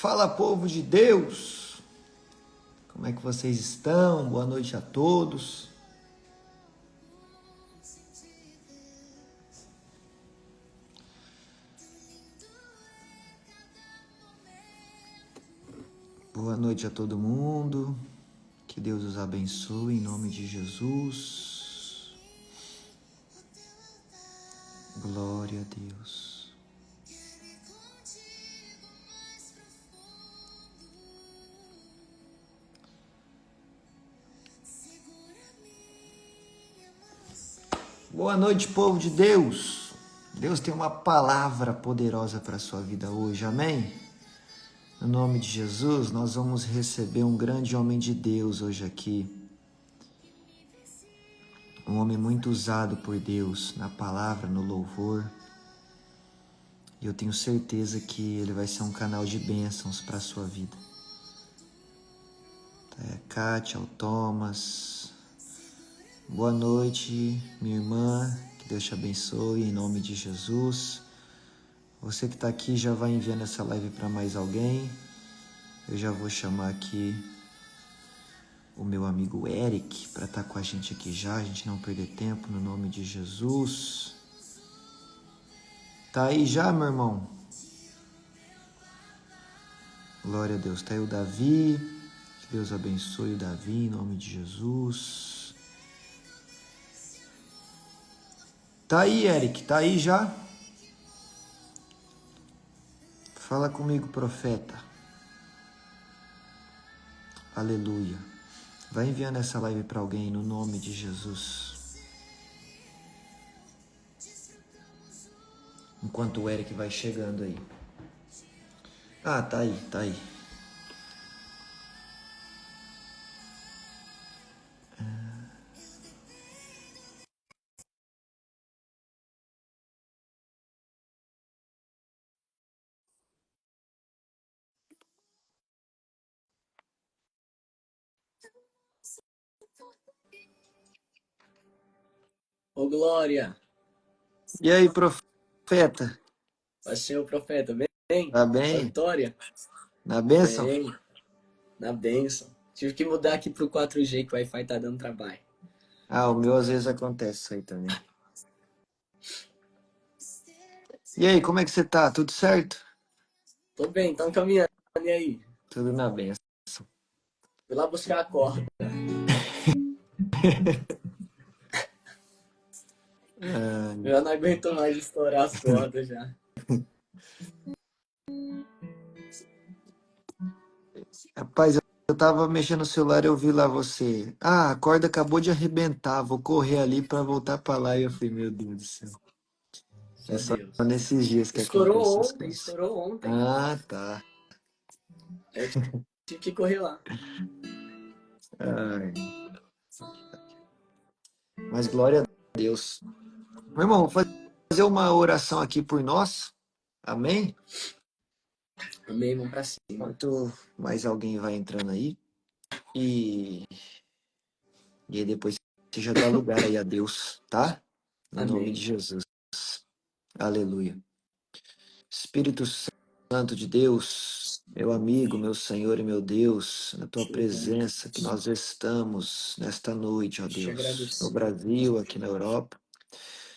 Fala, povo de Deus! Como é que vocês estão? Boa noite a todos. Boa noite a todo mundo. Que Deus os abençoe em nome de Jesus. Glória a Deus. Boa noite, povo de Deus. Deus tem uma palavra poderosa para a sua vida hoje, amém? No nome de Jesus, nós vamos receber um grande homem de Deus hoje aqui. Um homem muito usado por Deus na palavra, no louvor. E eu tenho certeza que ele vai ser um canal de bênçãos para a sua vida. A Kátia, o Thomas. Boa noite, minha irmã. Que Deus te abençoe em nome de Jesus. Você que está aqui já vai enviando essa live para mais alguém. Eu já vou chamar aqui o meu amigo Eric para estar com a gente aqui já. A gente não perder tempo no nome de Jesus. Tá aí já, meu irmão? Glória a Deus. Tá aí o Davi. Que Deus abençoe o Davi em nome de Jesus. Tá aí, Eric. Tá aí já? Fala comigo, profeta. Aleluia. Vai enviando essa live para alguém no nome de Jesus. Enquanto o Eric vai chegando aí. Ah, tá aí, tá aí. Ô, Glória! E aí, profeta? Pai Senhor, profeta, bem? Tá Só bem? vitória? Na bênção? Bem, na bênção. Tive que mudar aqui pro 4G, que o Wi-Fi tá dando trabalho. Ah, o meu às vezes acontece isso aí também. E aí, como é que você tá? Tudo certo? Tô bem, então caminhando. E aí? Tudo na bênção. Fui lá buscar a corda. Eu já não aguento mais estourar as cordas já. Rapaz, eu tava mexendo no celular e eu vi lá você. Ah, a corda acabou de arrebentar, vou correr ali pra voltar pra lá. E eu falei, meu Deus do céu. É Só só Deus. nesses dias que acontecem Estourou essas ontem, coisas. estourou ontem. Ah, tá. Eu tive que correr lá. Ai, mas glória a Deus. Meu irmão, vou fazer uma oração aqui por nós. Amém? Amém, vamos pra cima. Enquanto mais alguém vai entrando aí. E aí depois você já dá lugar aí a Deus, tá? No nome de Amém. Jesus. Aleluia. Espírito Santo de Deus, meu amigo, meu Senhor e meu Deus, na tua presença que nós estamos nesta noite, ó Te Deus, no agradecer. Brasil, aqui na Europa.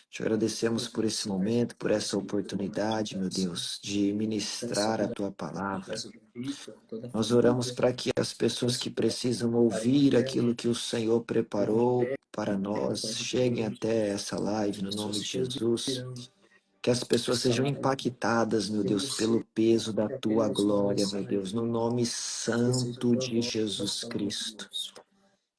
Te agradecemos por esse momento, por essa oportunidade, meu Deus, de ministrar a tua palavra. Nós oramos para que as pessoas que precisam ouvir aquilo que o Senhor preparou para nós cheguem até essa live no nome de Jesus. Que as pessoas sejam impactadas, meu Deus, pelo peso da tua glória, meu Deus, no nome santo de Jesus Cristo.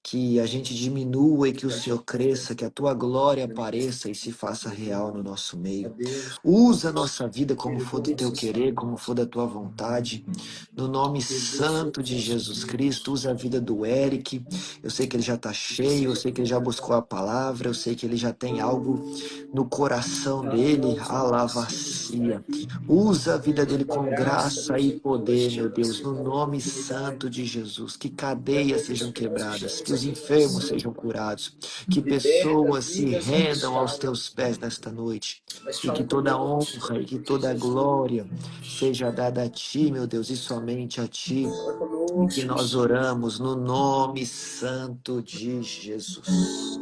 Que a gente diminua e que o Senhor cresça, que a tua glória apareça e se faça real no nosso meio. Usa a nossa vida como for do teu querer, como for da tua vontade. No nome santo de Jesus Cristo, usa a vida do Eric. Eu sei que ele já está cheio, eu sei que ele já buscou a palavra, eu sei que ele já tem algo no coração dele, a lavacia. Usa a vida dele com graça e poder, meu Deus, no nome santo de Jesus. Que cadeias sejam quebradas, que muitos enfermos sejam curados, que liberta pessoas se vidas rendam aos conquistadas. teus pés nesta noite, Mas e que fala toda comigo, honra e que toda glória seja dada a ti, meu Deus, e somente a ti, fala e que conosco. nós oramos no nome santo de Jesus.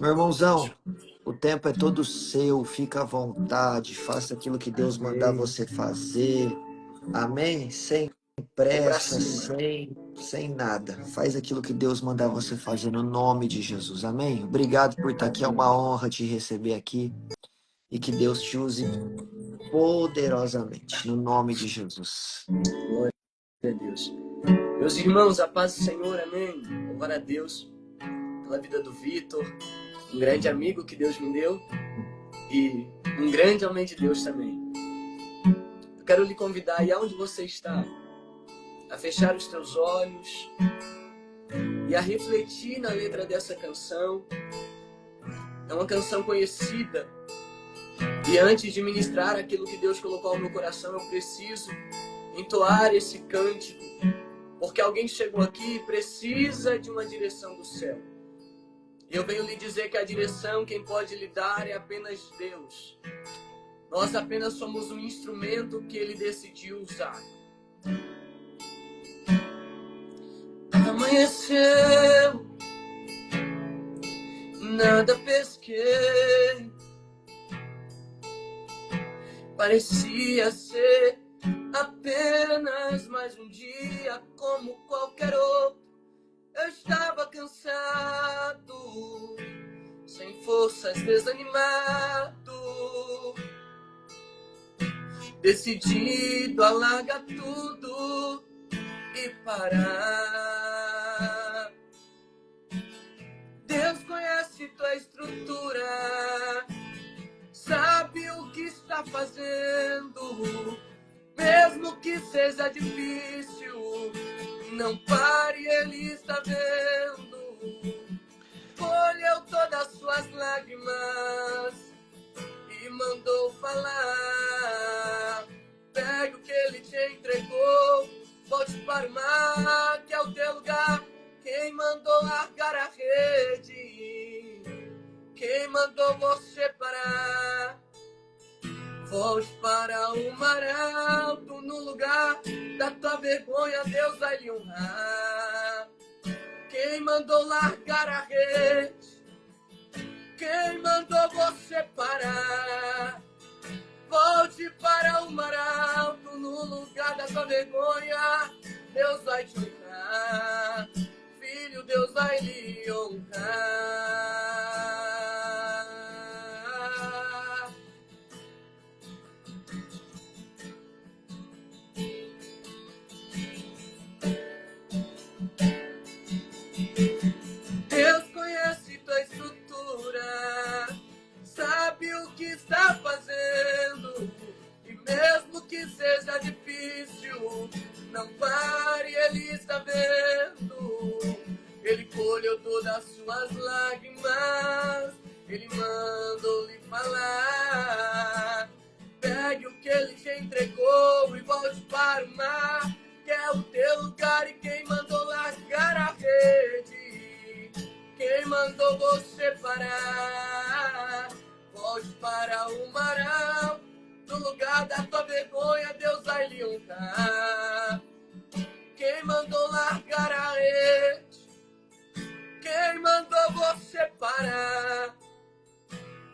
Meu irmãozão, o tempo é todo seu, fica à vontade, faça aquilo que Deus mandar Amém. você fazer. Amém? Sem Vamos pra pressa, cima. sem nada. Faz aquilo que Deus mandar você fazer no nome de Jesus. Amém? Obrigado por estar aqui, é uma honra te receber aqui e que Deus te use poderosamente, no nome de Jesus. Glória a Deus. Meus irmãos, a paz do Senhor, amém. Glória a Deus pela vida do Vitor, um grande amigo que Deus me deu e um grande homem de Deus também. Eu quero lhe convidar, aí aonde você está, a fechar os teus olhos e a refletir na letra dessa canção. É uma canção conhecida e antes de ministrar aquilo que Deus colocou no meu coração, eu preciso entoar esse cântico, porque alguém chegou aqui e precisa de uma direção do céu. E eu venho lhe dizer que a direção quem pode lhe dar é apenas Deus. Nós apenas somos um instrumento que Ele decidiu usar. Amanheceu, nada pesquei, parecia ser apenas mais um dia como qualquer outro. Eu estava cansado, sem forças, desanimado, decidido a largar tudo e parar. Deus conhece tua estrutura, sabe o que está fazendo, mesmo que seja difícil, não pare, Ele está vendo. Colheu todas suas lágrimas e mandou falar. Pegue o que Ele te entregou, volte para o mar, que é o teu lugar. Quem mandou largar a rede? Quem mandou você parar? Volte para o mar alto, no lugar da tua vergonha, Deus vai lhe honrar. Quem mandou largar a rede? Quem mandou você parar? Volte para o mar alto, no lugar da tua vergonha, Deus vai te honrar. Filho, Deus vai lhe honrar. Deus conhece tua estrutura, sabe o que está fazendo, e mesmo que seja difícil, não pare, Ele está vendo. Ele colheu todas as suas lágrimas, Ele mandou lhe falar. Pegue o que Ele te entregou e volte para o mar, que é o teu lugar, e quem mandou largar a rede? Quem mandou você parar? Volte para o mar, no lugar da tua vergonha, Deus vai lhe honrar. Quem mandou largar a rede? Quem mandou você parar?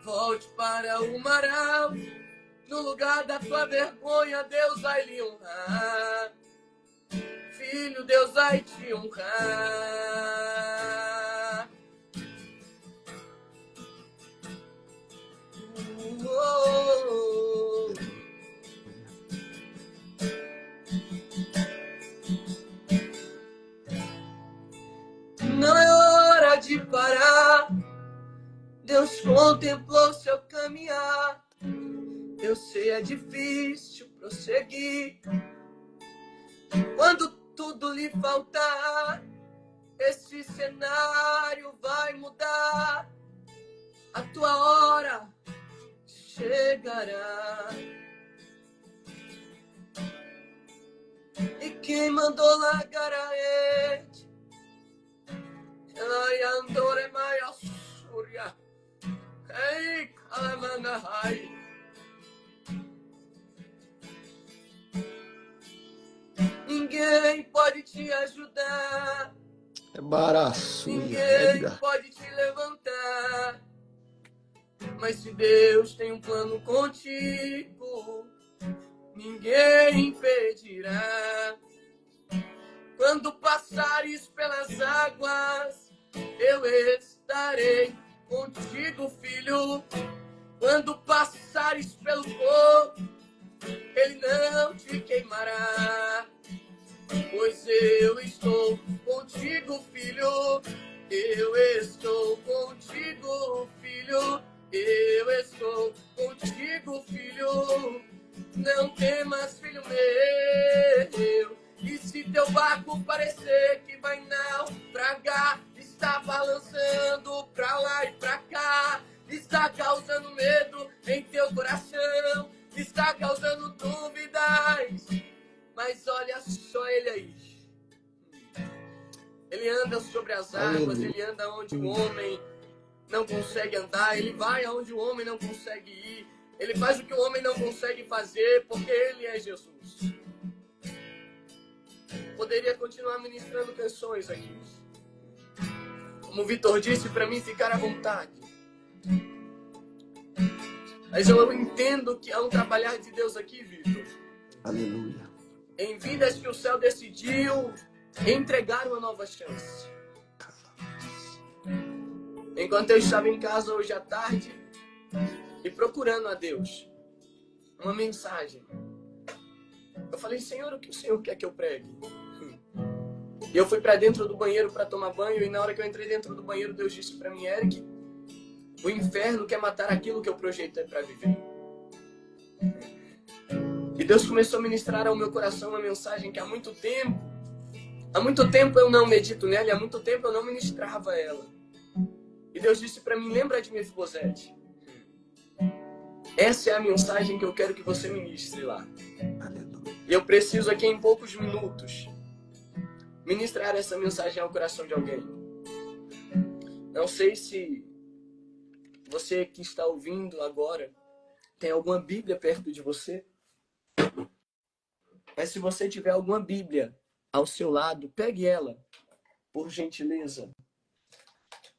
Volte para o mar, no lugar da tua vergonha, Deus vai lhe honrar. Filho, Deus vai te honrar. Não é hora de parar. Deus contemplou seu caminhar. Eu sei, é difícil prosseguir quando tudo lhe faltar. Esse cenário vai mudar. A tua hora chegará. E quem mandou largar a rede? Nahai. Ninguém pode te ajudar. É baraçuia, Ninguém nega. pode te levantar. Mas se Deus tem um plano contigo, ninguém impedirá. Quando passares pelas águas, eu estarei contigo, filho. Quando passares pelo fogo, ele não te queimará. Pois eu estou contigo, filho. Eu estou contigo, filho. Eu estou contigo, filho. Não temas, filho meu. E se teu barco parecer que vai naufragar, está balançando pra lá e pra cá, está causando medo em teu coração, está causando dúvidas, mas olha só ele aí. Ele anda sobre as águas, ele anda onde o homem não consegue andar, ele vai aonde o homem não consegue ir, ele faz o que o homem não consegue fazer, porque ele é Jesus. Poderia continuar ministrando canções aqui. Como o Vitor disse, para mim ficar à vontade. Mas eu entendo que há um trabalhar de Deus aqui, Vitor. Aleluia. Em vidas que o céu decidiu entregar uma nova chance. Enquanto eu estava em casa hoje à tarde e procurando a Deus uma mensagem, eu falei: Senhor, o que o Senhor quer que eu pregue? E eu fui para dentro do banheiro para tomar banho, e na hora que eu entrei dentro do banheiro, Deus disse para mim: Eric, o inferno quer matar aquilo que eu projetei para viver. E Deus começou a ministrar ao meu coração uma mensagem que há muito tempo eu não medito nela, e há muito tempo eu não ministrava ela. E Deus disse para mim: lembra de Mefibosete. Essa é a mensagem que eu quero que você ministre lá. Aleluia. E eu preciso aqui em poucos minutos ministrar essa mensagem ao coração de alguém. Não sei se você que está ouvindo agora tem alguma Bíblia perto de você. Mas se você tiver alguma Bíblia ao seu lado, pegue ela, por gentileza.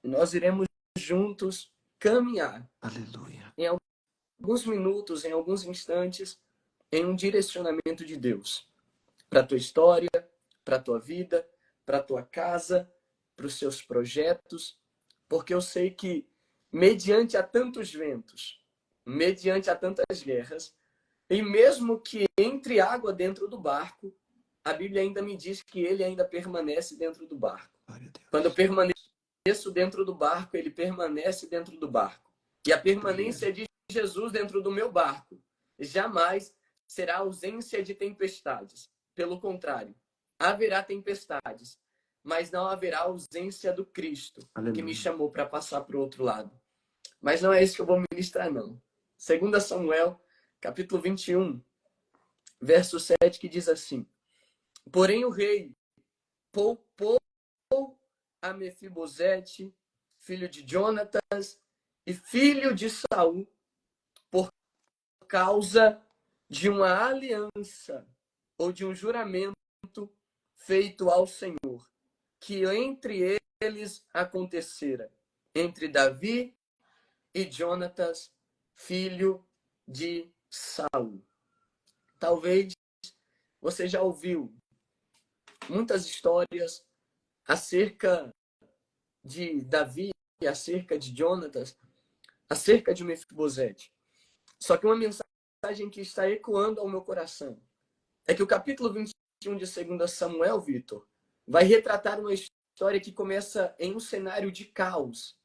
E nós iremos juntos caminhar. Aleluia. Em alguns minutos, em alguns instantes, em um direcionamento de Deus. Para a tua história, para a tua vida, para a tua casa, para os seus projetos. Porque eu sei que, mediante a tantos ventos, mediante a tantas guerras, e mesmo que entre água dentro do barco, a Bíblia ainda me diz que ele ainda permanece dentro do barco. Quando eu permaneço dentro do barco, ele permanece dentro do barco. E a permanência de Jesus dentro do meu barco jamais será ausência de tempestades. Pelo contrário, haverá tempestades, mas não haverá ausência do Cristo, que me chamou para passar para o outro lado. Mas não é isso que eu vou ministrar, não. 2 Samuel, capítulo 21, verso 7, que diz assim: porém o rei poupou a Mefibosete, filho de Jonatas e filho de Saul, por causa de uma aliança ou de um juramento feito ao Senhor, que entre eles acontecera, entre Davi e Jonatas, filho de Saul. Talvez você já ouviu muitas histórias acerca de Davi, acerca de Jonatas, acerca de Mefibosete. Só que uma mensagem que está ecoando ao meu coração é que o capítulo 21 de 2 Samuel, Vitor, vai retratar uma história que começa em um cenário de caos.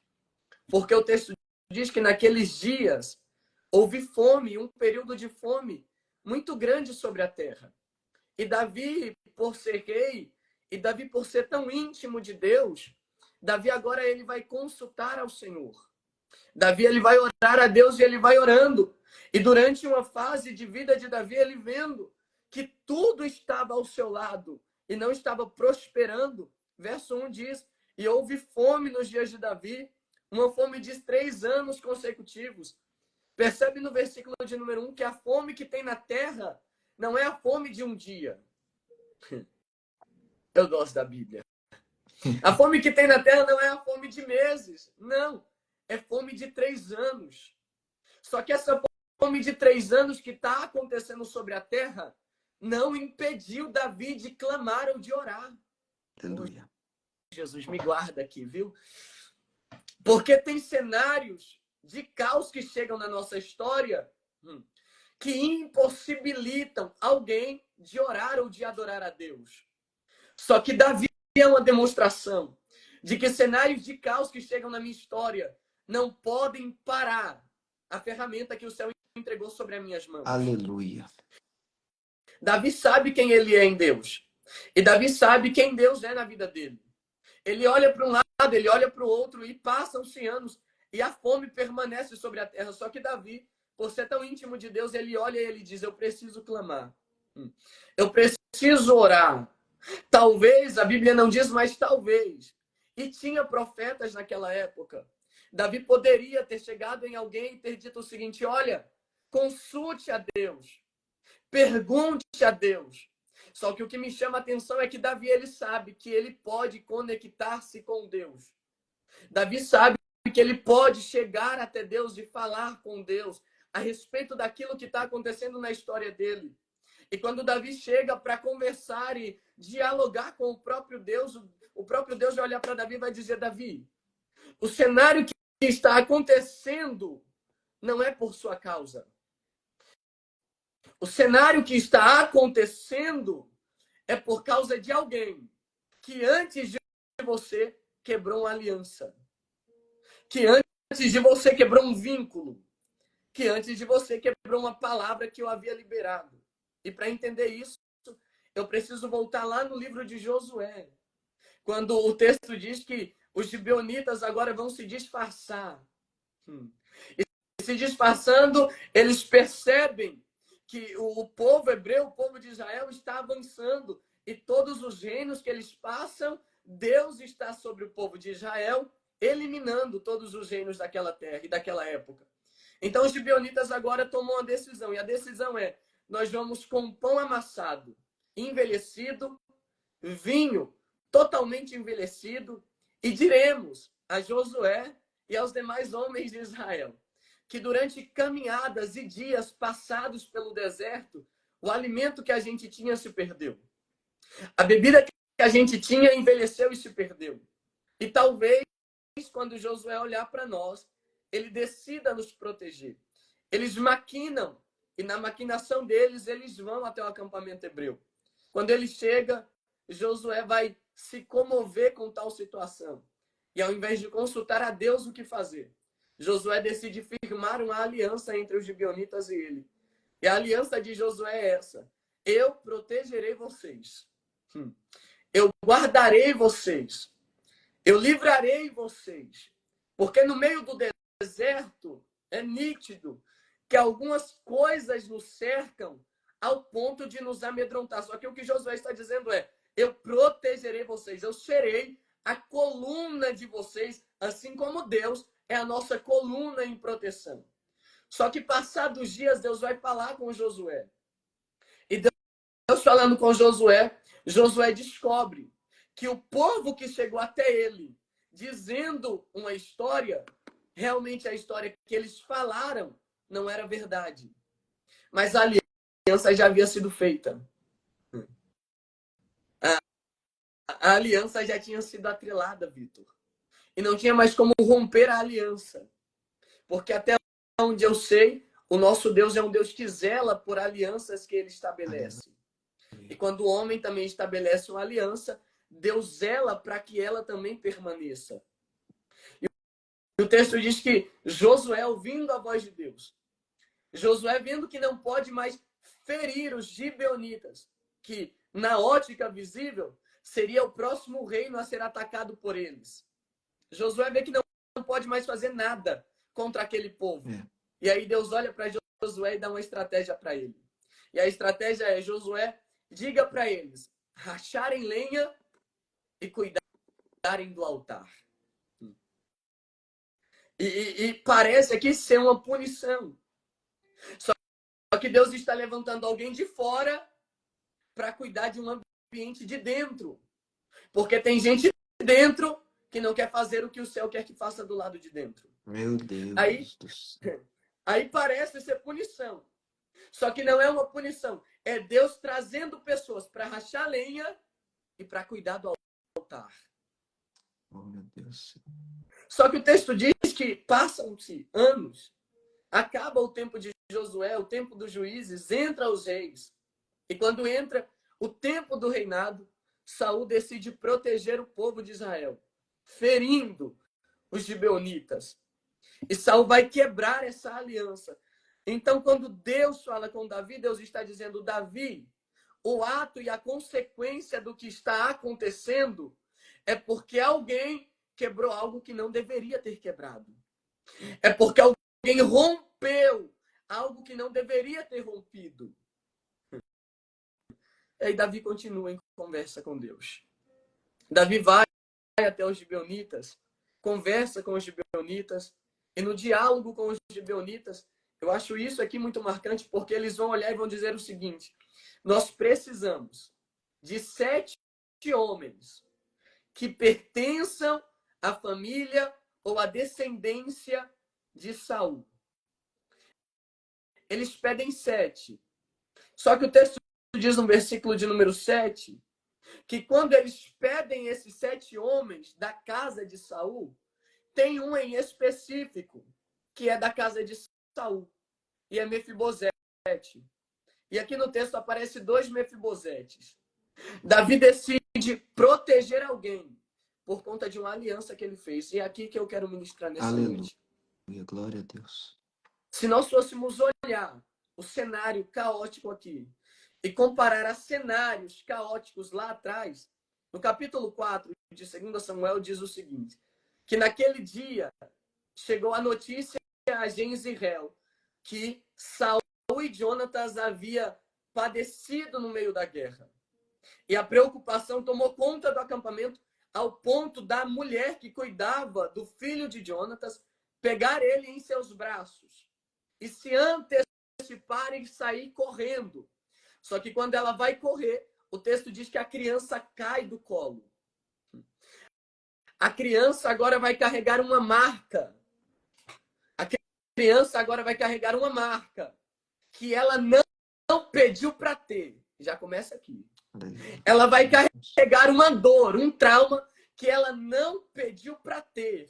Porque o texto diz que naqueles dias houve fome, um período de fome muito grande sobre a terra. E Davi, por ser rei, e Davi por ser tão íntimo de Deus, Davi agora ele vai consultar ao Senhor. Davi ele vai orar a Deus e ele vai orando. E durante uma fase de vida de Davi, ele vendo que tudo estava ao seu lado e não estava prosperando. Verso 1 diz: e houve fome nos dias de Davi, uma fome de 3 anos consecutivos. Percebe no versículo de número 1 que a fome que tem na terra não é a fome de um dia. Eu gosto da Bíblia. A fome que tem na terra não é a fome de meses. Não. É fome de 3 anos. Só que essa fome de 3 anos que está acontecendo sobre a terra não impediu Davi de clamar ou de orar. Aleluia. Jesus, me guarda aqui, viu? Porque tem cenários de caos que chegam na nossa história que impossibilitam alguém de orar ou de adorar a Deus. Só que Davi é uma demonstração de que cenários de caos que chegam na minha história não podem parar a ferramenta que o céu entregou sobre as minhas mãos. Aleluia. Davi sabe quem ele é em Deus. E Davi sabe quem Deus é na vida dele. Ele olha para um lado, ele olha para o outro e passam-se anos e a fome permanece sobre a terra. Só que Davi, por ser tão íntimo de Deus, ele olha e ele diz: eu preciso clamar. Eu preciso orar. Talvez, a Bíblia não diz, mas talvez. E tinha profetas naquela época. Davi poderia ter chegado em alguém e ter dito o seguinte: olha, consulte a Deus. Pergunte a Deus. Só que o que me chama a atenção é que Davi, ele sabe que ele pode conectar-se com Deus. Davi sabe que ele pode chegar até Deus e falar com Deus a respeito daquilo que está acontecendo na história dele. E quando Davi chega para conversar e dialogar com o próprio Deus vai olhar para Davi e vai dizer: Davi, o cenário que está acontecendo não é por sua causa. O cenário que está acontecendo é por causa de alguém que antes de você quebrou uma aliança. Que antes de você quebrou um vínculo. Que antes de você quebrou uma palavra que eu havia liberado. E para entender isso, eu preciso voltar lá no livro de Josué. Quando o texto diz que os gibeonitas agora vão se disfarçar. E se disfarçando, eles percebem que o povo hebreu, o povo de Israel, está avançando. E todos os reinos que eles passam, Deus está sobre o povo de Israel, eliminando todos os reinos daquela terra e daquela época. Então os gibeonitas agora tomam uma decisão. E a decisão é: nós vamos com pão amassado, envelhecido, vinho totalmente envelhecido, e diremos a Josué e aos demais homens de Israel que durante caminhadas e dias passados pelo deserto, o alimento que a gente tinha se perdeu. A bebida que a gente tinha envelheceu e se perdeu. E talvez, quando Josué olhar para nós, ele decida nos proteger. Eles maquinam, e na maquinação deles, eles vão até o acampamento hebreu. Quando ele chega, Josué vai se comover com tal situação. E ao invés de consultar a Deus o que fazer, Josué decide firmar uma aliança entre os gibeonitas e ele. E a aliança de Josué é essa: eu protegerei vocês. Eu guardarei vocês. Eu livrarei vocês. Porque no meio do deserto é nítido que algumas coisas nos cercam ao ponto de nos amedrontar. Só que o que Josué está dizendo é: eu protegerei vocês. Eu serei a coluna de vocês, assim como Deus é a nossa coluna em proteção. Só que passados os dias, Deus vai falar com Josué. E Deus falando com Josué, Josué descobre que o povo que chegou até ele, dizendo uma história, realmente a história que eles falaram não era verdade. Mas a aliança já havia sido feita. A aliança já tinha sido atrelada, Vitor. E não tinha mais como romper a aliança. Porque até onde eu sei, o nosso Deus é um Deus que zela por alianças que ele estabelece. E quando o homem também estabelece uma aliança, Deus zela para que ela também permaneça. E o texto diz que Josué, ouvindo a voz de Deus, Josué vendo que não pode mais ferir os gibeonitas, que na ótica visível seria o próximo reino a ser atacado por eles. Josué vê que não pode mais fazer nada contra aquele povo. E aí Deus olha para Josué e dá uma estratégia para ele. E a estratégia é: Josué, diga para eles racharem lenha e cuidarem do altar. E parece aqui ser uma punição. Só que Deus está levantando alguém de fora para cuidar de um ambiente de dentro. Porque tem gente dentro que não quer fazer o que o céu quer que faça do lado de dentro. Meu Aí, Deus do céu. aí parece ser punição. Só que não é uma punição. É Deus trazendo pessoas para rachar lenha e para cuidar do altar. Oh, meu Deus. Só que o texto diz que passam-se anos, acaba o tempo de Josué, o tempo dos juízes, entra os reis. E quando entra o tempo do reinado, Saul decide proteger o povo de Israel, ferindo os gibeonitas. E Saul vai quebrar essa aliança. Então, quando Deus fala com Davi, Deus está dizendo: Davi, o ato e a consequência do que está acontecendo é porque alguém quebrou algo que não deveria ter quebrado. É porque alguém rompeu algo que não deveria ter rompido. E aí Davi continua em conversa com Deus. Davi vai até os gibeonitas, conversa com os gibeonitas, e no diálogo com os gibeonitas, eu acho isso aqui muito marcante, porque eles vão olhar e vão dizer o seguinte: nós precisamos de 7 homens que pertençam à família ou à descendência de Saul. Eles pedem 7. Só que o texto diz no versículo de número 7 que quando eles pedem esses 7 homens da casa de Saul, tem um em específico que é da casa de Saul, e é Mefibosete. E aqui no texto aparece 2 Mefibosetes. Davi decide proteger alguém por conta de uma aliança que ele fez. E é aqui que eu quero ministrar nessa Aleluia. noite. Glória a Deus. Se nós fôssemos olhar o cenário caótico aqui e comparar a cenários caóticos lá atrás, no capítulo 4 de 2 Samuel diz o seguinte, que naquele dia chegou a notícia a Jezreel que Saul e Jonatas havia padecido no meio da guerra. E a preocupação tomou conta do acampamento ao ponto da mulher que cuidava do filho de Jonatas pegar ele em seus braços e se antecipar e sair correndo. Só que quando ela vai correr, o texto diz que a criança cai do colo. A criança agora vai carregar uma marca. A criança agora vai carregar uma marca que ela não pediu para ter. Já começa aqui. Ela vai carregar uma dor, um trauma que ela não pediu para ter.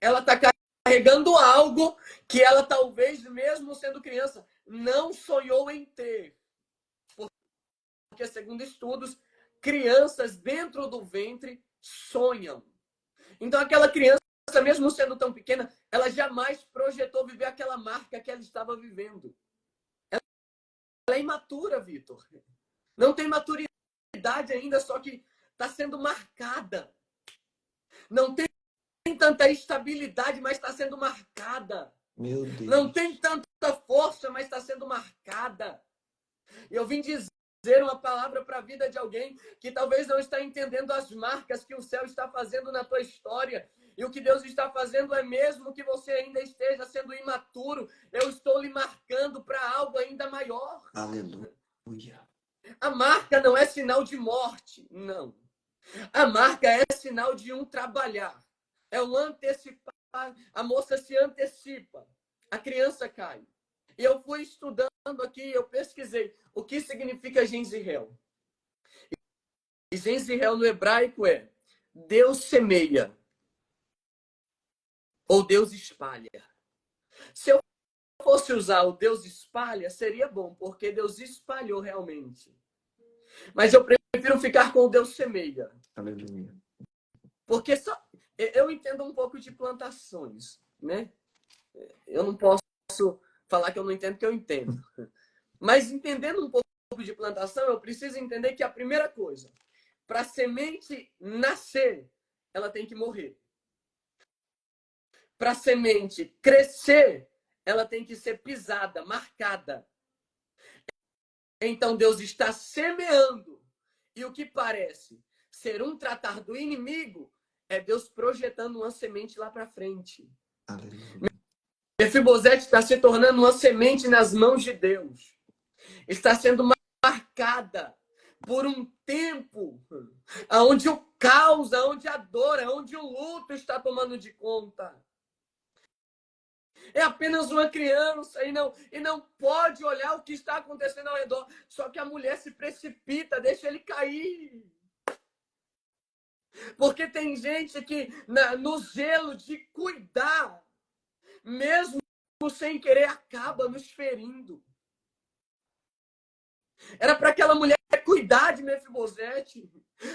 Ela está carregando algo que ela talvez, mesmo sendo criança, não sonhou em ter. Porque, segundo estudos, crianças dentro do ventre sonham. Então, aquela criança, mesmo sendo tão pequena, ela jamais projetou viver aquela marca que ela estava vivendo. Ela é imatura, Vitor. Não tem maturidade ainda, só que está sendo marcada. Não tem tanta estabilidade, mas está sendo marcada. Meu Deus. Não tem tanta força, mas está sendo marcada. E eu vim dizer uma palavra para a vida de alguém que talvez não está entendendo as marcas que o céu está fazendo na tua história. E o que Deus está fazendo é, mesmo que você ainda esteja sendo imaturo, eu estou lhe marcando para algo ainda maior. Aleluia. A marca não é sinal de morte, não. A marca é sinal de um trabalhar. É um antecipar. A moça se antecipa. A criança cai. E eu fui estudando aqui, eu pesquisei o que significa Jezreel. E Jezreel no hebraico é Deus semeia ou Deus espalha. Se eu fosse usar o Deus espalha, seria bom, porque Deus espalhou realmente. Mas eu prefiro ficar com o Deus semeia. Aleluia. Porque eu entendo um pouco de plantações, né? Eu não posso falar que eu não entendo, porque eu entendo. Mas entendendo um pouco de plantação, eu preciso entender que a primeira coisa, para a semente nascer, ela tem que morrer. Para a semente crescer, ela tem que ser pisada, marcada. Então Deus está semeando. E o que parece ser um tratar do inimigo é Deus projetando uma semente lá para frente. Aleluia. Mefibosete está se tornando uma semente nas mãos de Deus. Está sendo marcada por um tempo onde o caos, onde a dor, onde o luto está tomando de conta. É apenas uma criança e não pode olhar o que está acontecendo ao redor. Só que a mulher se precipita, deixa ele cair. Porque tem gente que, no zelo de cuidar, mesmo sem querer, acaba nos ferindo. Era para aquela mulher cuidar de Mefibosete.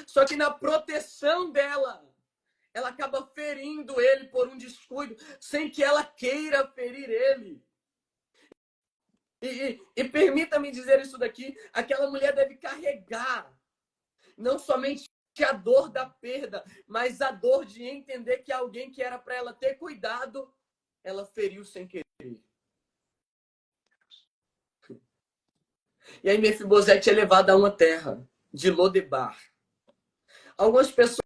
Só que na proteção dela, ela acaba ferindo ele por um descuido, sem que ela queira ferir ele. E permita-me dizer isso daqui, aquela mulher deve carregar não somente a dor da perda, mas a dor de entender que alguém que era para ela ter cuidado, ela feriu sem querer. E aí Mefibosete é levado a uma terra de Lodebar. Algumas pessoas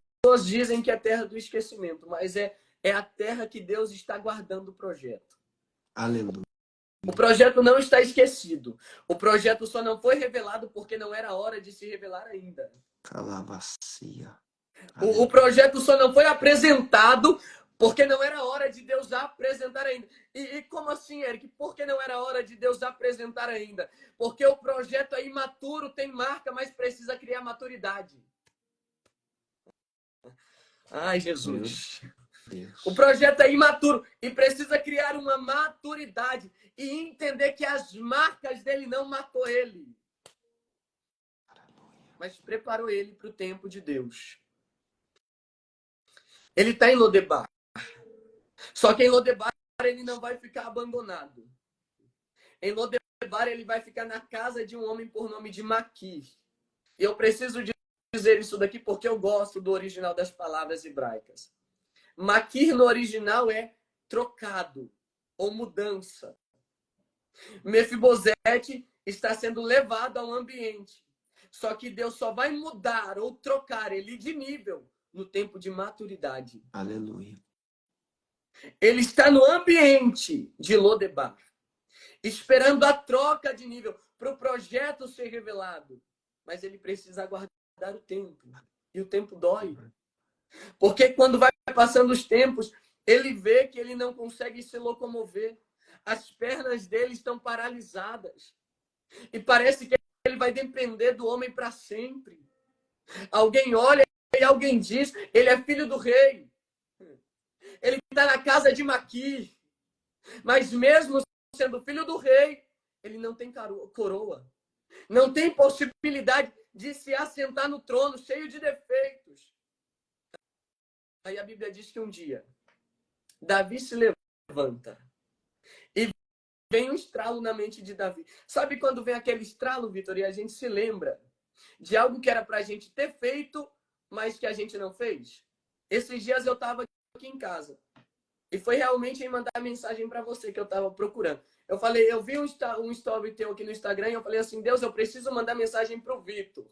dizem que é a terra do esquecimento, mas é a terra que Deus está guardando o projeto. Aleluia. O projeto não está esquecido. O projeto só não foi revelado porque não era hora de se revelar ainda. Calavacia. O projeto só não foi apresentado porque não era hora de Deus apresentar ainda. E como assim, Eric? Por que não era hora de Deus apresentar ainda? Porque o projeto é imaturo, tem marca, mas precisa criar maturidade. Ai, Jesus. O projeto é imaturo e precisa criar uma maturidade e entender que as marcas dele não matou ele, mas preparou ele para o tempo de Deus. Ele está em Lodebar. Só que em Lodebar ele não vai ficar abandonado. Em Lodebar ele vai ficar na casa de um homem por nome de Maquir. E eu preciso dizer isso daqui porque eu gosto do original das palavras hebraicas. Maquir no original é trocado ou mudança. Mefibosete está sendo levado ao ambiente. Só que Deus só vai mudar ou trocar ele de nível no tempo de maturidade. Aleluia. Ele está no ambiente de Lodebar, esperando a troca de nível para o projeto ser revelado. Mas ele precisa aguardar o tempo. E o tempo dói. Porque quando vai passando os tempos, ele vê que ele não consegue se locomover. As pernas dele estão paralisadas. E parece que ele vai depender do homem para sempre. Alguém olha e alguém diz, ele é filho do rei. Ele está na casa de Maquir. Mas mesmo sendo filho do rei, ele não tem coroa. Não tem possibilidade de se assentar no trono, cheio de defeitos. Aí a Bíblia diz que um dia, Davi se levanta e vem um estralo na mente de Davi. Sabe quando vem aquele estralo, Vitor, e a gente se lembra de algo que era pra gente ter feito, mas que a gente não fez? Esses dias eu estava aqui em casa e foi realmente em mandar mensagem para você que eu estava procurando. Eu falei, eu vi um story teu aqui no Instagram e eu falei assim, Deus, eu preciso mandar mensagem pro Vitor.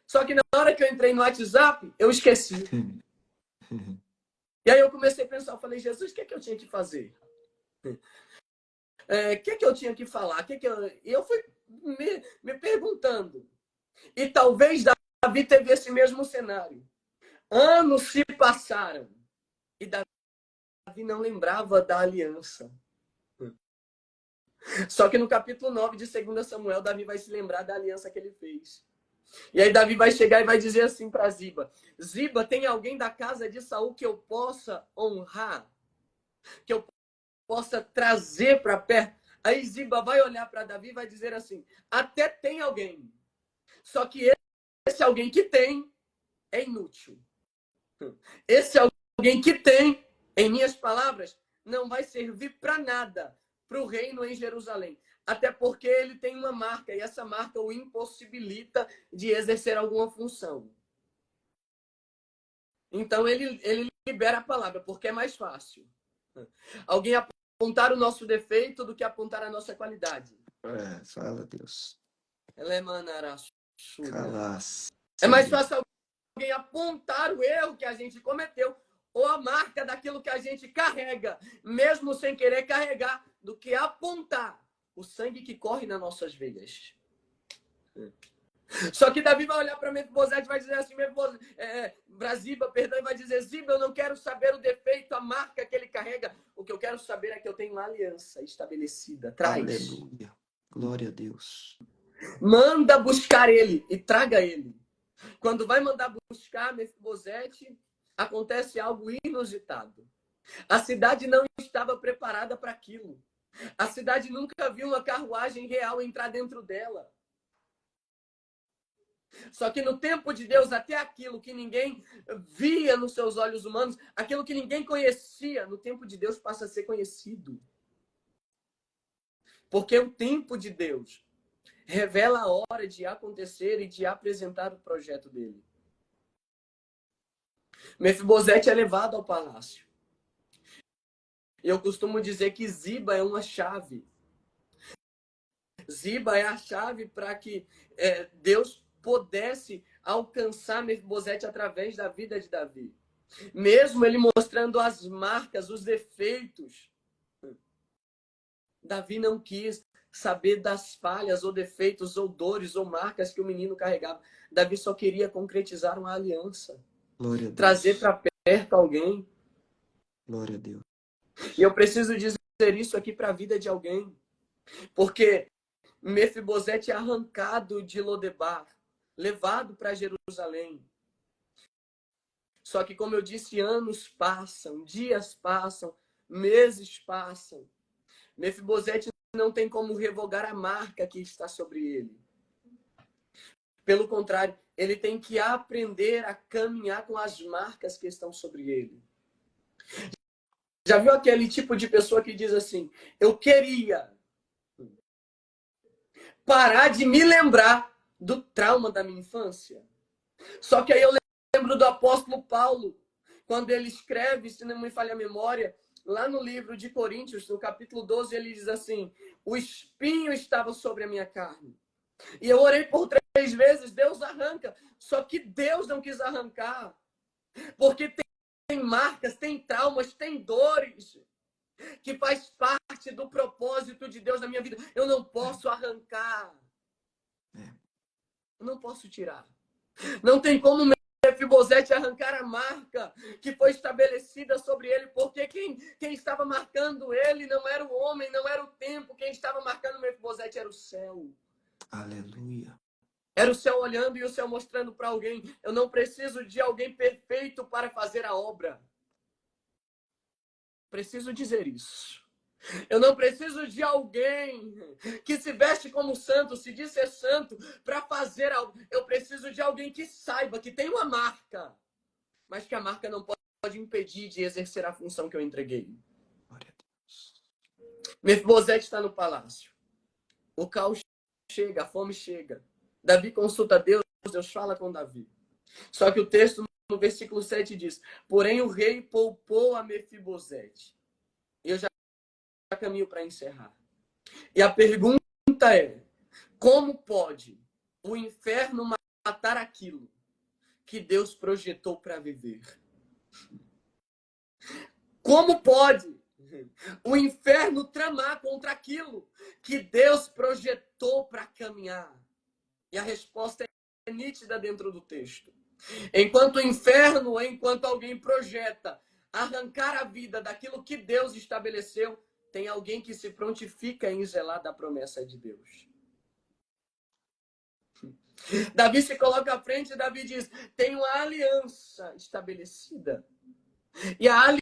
Só que na hora que eu entrei no WhatsApp, eu esqueci. E aí eu comecei a pensar, eu falei, Jesus, o que é que eu tinha que fazer? O que é que eu tinha que falar? E eu fui me perguntando. E talvez Davi teve esse mesmo cenário. Anos se passaram e Davi não lembrava da aliança. Só que no capítulo 9 de 2 Samuel, Davi vai se lembrar da aliança que ele fez. E aí Davi vai chegar e vai dizer assim para Ziba: Ziba, tem alguém da casa de Saul que eu possa honrar? Que eu possa trazer para perto? Aí Ziba vai olhar para Davi e vai dizer assim: até tem alguém. Só que esse alguém que tem é inútil. Esse alguém que tem, em minhas palavras, não vai servir para nada para o reino em Jerusalém. Até porque ele tem uma marca, e essa marca o impossibilita de exercer alguma função. Então ele libera a palavra, porque é mais fácil alguém apontar o nosso defeito do que apontar a nossa qualidade. Fala, Deus. É mais fácil alguém apontar o erro que a gente cometeu ou a marca daquilo que a gente carrega, mesmo sem querer carregar, do que apontar o sangue que corre nas nossas veias. Só que Davi vai olhar para Mefibosete e vai dizer assim, Ziba, perdão, e vai dizer, Ziba, eu não quero saber o defeito, a marca que ele carrega. O que eu quero saber é que eu tenho uma aliança estabelecida. Traz. Aleluia. Glória a Deus. Manda buscar ele e traga ele. Quando vai mandar buscar Mefibosete, acontece algo inusitado. A cidade não estava preparada para aquilo. A cidade nunca viu uma carruagem real entrar dentro dela. Só que no tempo de Deus, até aquilo que ninguém via nos seus olhos humanos, aquilo que ninguém conhecia, no tempo de Deus passa a ser conhecido. Porque o tempo de Deus revela a hora de acontecer e de apresentar o projeto dele. Mefibosete é levado ao palácio. Eu costumo dizer que Ziba é uma chave. Ziba é a chave para que Deus pudesse alcançar Mefibosete através da vida de Davi. Mesmo ele mostrando as marcas, os defeitos, Davi não quis saber das falhas ou defeitos ou dores ou marcas que o menino carregava. Davi só queria concretizar uma aliança. Glória a Deus. Trazer para perto alguém. Glória a Deus. E eu preciso dizer isso aqui para a vida de alguém. Porque Mefibosete é arrancado de Lodebar, levado para Jerusalém. Só que, como eu disse, anos passam, dias passam, meses passam. Mefibosete não tem como revogar a marca que está sobre ele. Pelo contrário, ele tem que aprender a caminhar com as marcas que estão sobre ele. Já viu aquele tipo de pessoa que diz assim, eu queria parar de me lembrar do trauma da minha infância? Só que aí eu lembro do apóstolo Paulo, quando ele escreve, se não me falha a memória, lá no livro de Coríntios, no capítulo 12, ele diz assim, o espinho estava sobre a minha carne. E eu orei por 3 vezes, Deus arranca. Só que Deus não quis arrancar. Porque tem marcas, tem traumas, tem dores que faz parte do propósito de Deus na minha vida. Eu não posso arrancar. Eu não posso tirar. Não tem como Mefibosete arrancar a marca que foi estabelecida sobre ele, porque quem estava marcando ele não era o homem, não era o tempo. Quem estava marcando Mefibosete era o céu. Aleluia. Era o céu olhando e o céu mostrando para alguém. Eu não preciso de alguém perfeito para fazer a obra. Preciso dizer isso. Eu não preciso de alguém que se veste como santo, se diz ser santo, para fazer algo. Eu preciso de alguém que saiba, que tem uma marca, mas que a marca não pode impedir de exercer a função que eu entreguei. Glória a Deus. Mefibosete está no palácio. O caos chega, a fome chega. Davi consulta Deus, Deus fala com Davi. Só que o texto no versículo 7 diz, porém o rei poupou a Mefibosete. E eu já caminho para encerrar. E a pergunta é, como pode o inferno matar aquilo que Deus projetou para viver? Como pode o inferno tramar contra aquilo que Deus projetou para caminhar? E a resposta é nítida dentro do texto. Enquanto o inferno, enquanto alguém projeta arrancar a vida daquilo que Deus estabeleceu, tem alguém que se prontifica em zelar da promessa de Deus. Davi se coloca à frente e Davi diz, tem uma aliança estabelecida. E a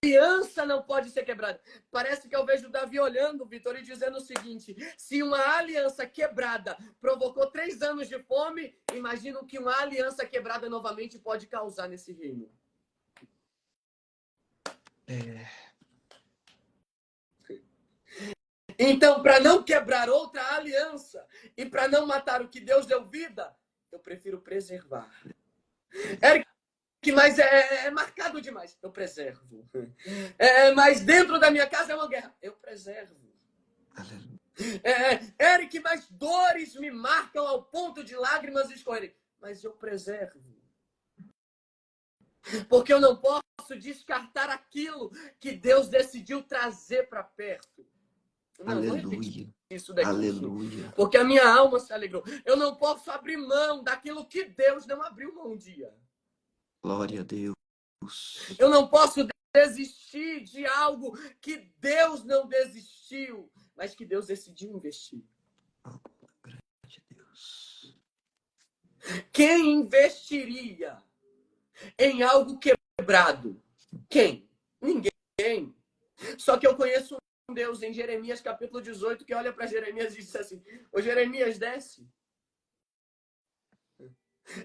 aliança não pode ser quebrada. Parece que eu vejo Davi olhando, Vitor, e dizendo o seguinte, se uma aliança quebrada provocou 3 anos de fome, imagino que uma aliança quebrada novamente pode causar nesse reino. Então, para não quebrar outra aliança e para não matar o que Deus deu vida, eu prefiro preservar. Eric, mas é marcado demais. Eu preservo. Mas dentro da minha casa é uma guerra. Eu preservo. Eric, mas dores me marcam ao ponto de lágrimas escorrerem. Mas eu preservo. Porque eu não posso descartar aquilo que Deus decidiu trazer para perto. Não, vou repetir Aleluia. isso daqui. Aleluia. Porque a minha alma se alegrou. Eu não posso abrir mão daquilo que Deus não abriu mão um dia. Glória a Deus. Eu não posso desistir de algo que Deus não desistiu, mas que Deus decidiu investir. Grande Deus. Quem investiria em algo quebrado? Quem? Ninguém. Só que eu conheço um Deus em Jeremias capítulo 18 que olha para Jeremias e diz assim: ô Jeremias, desce.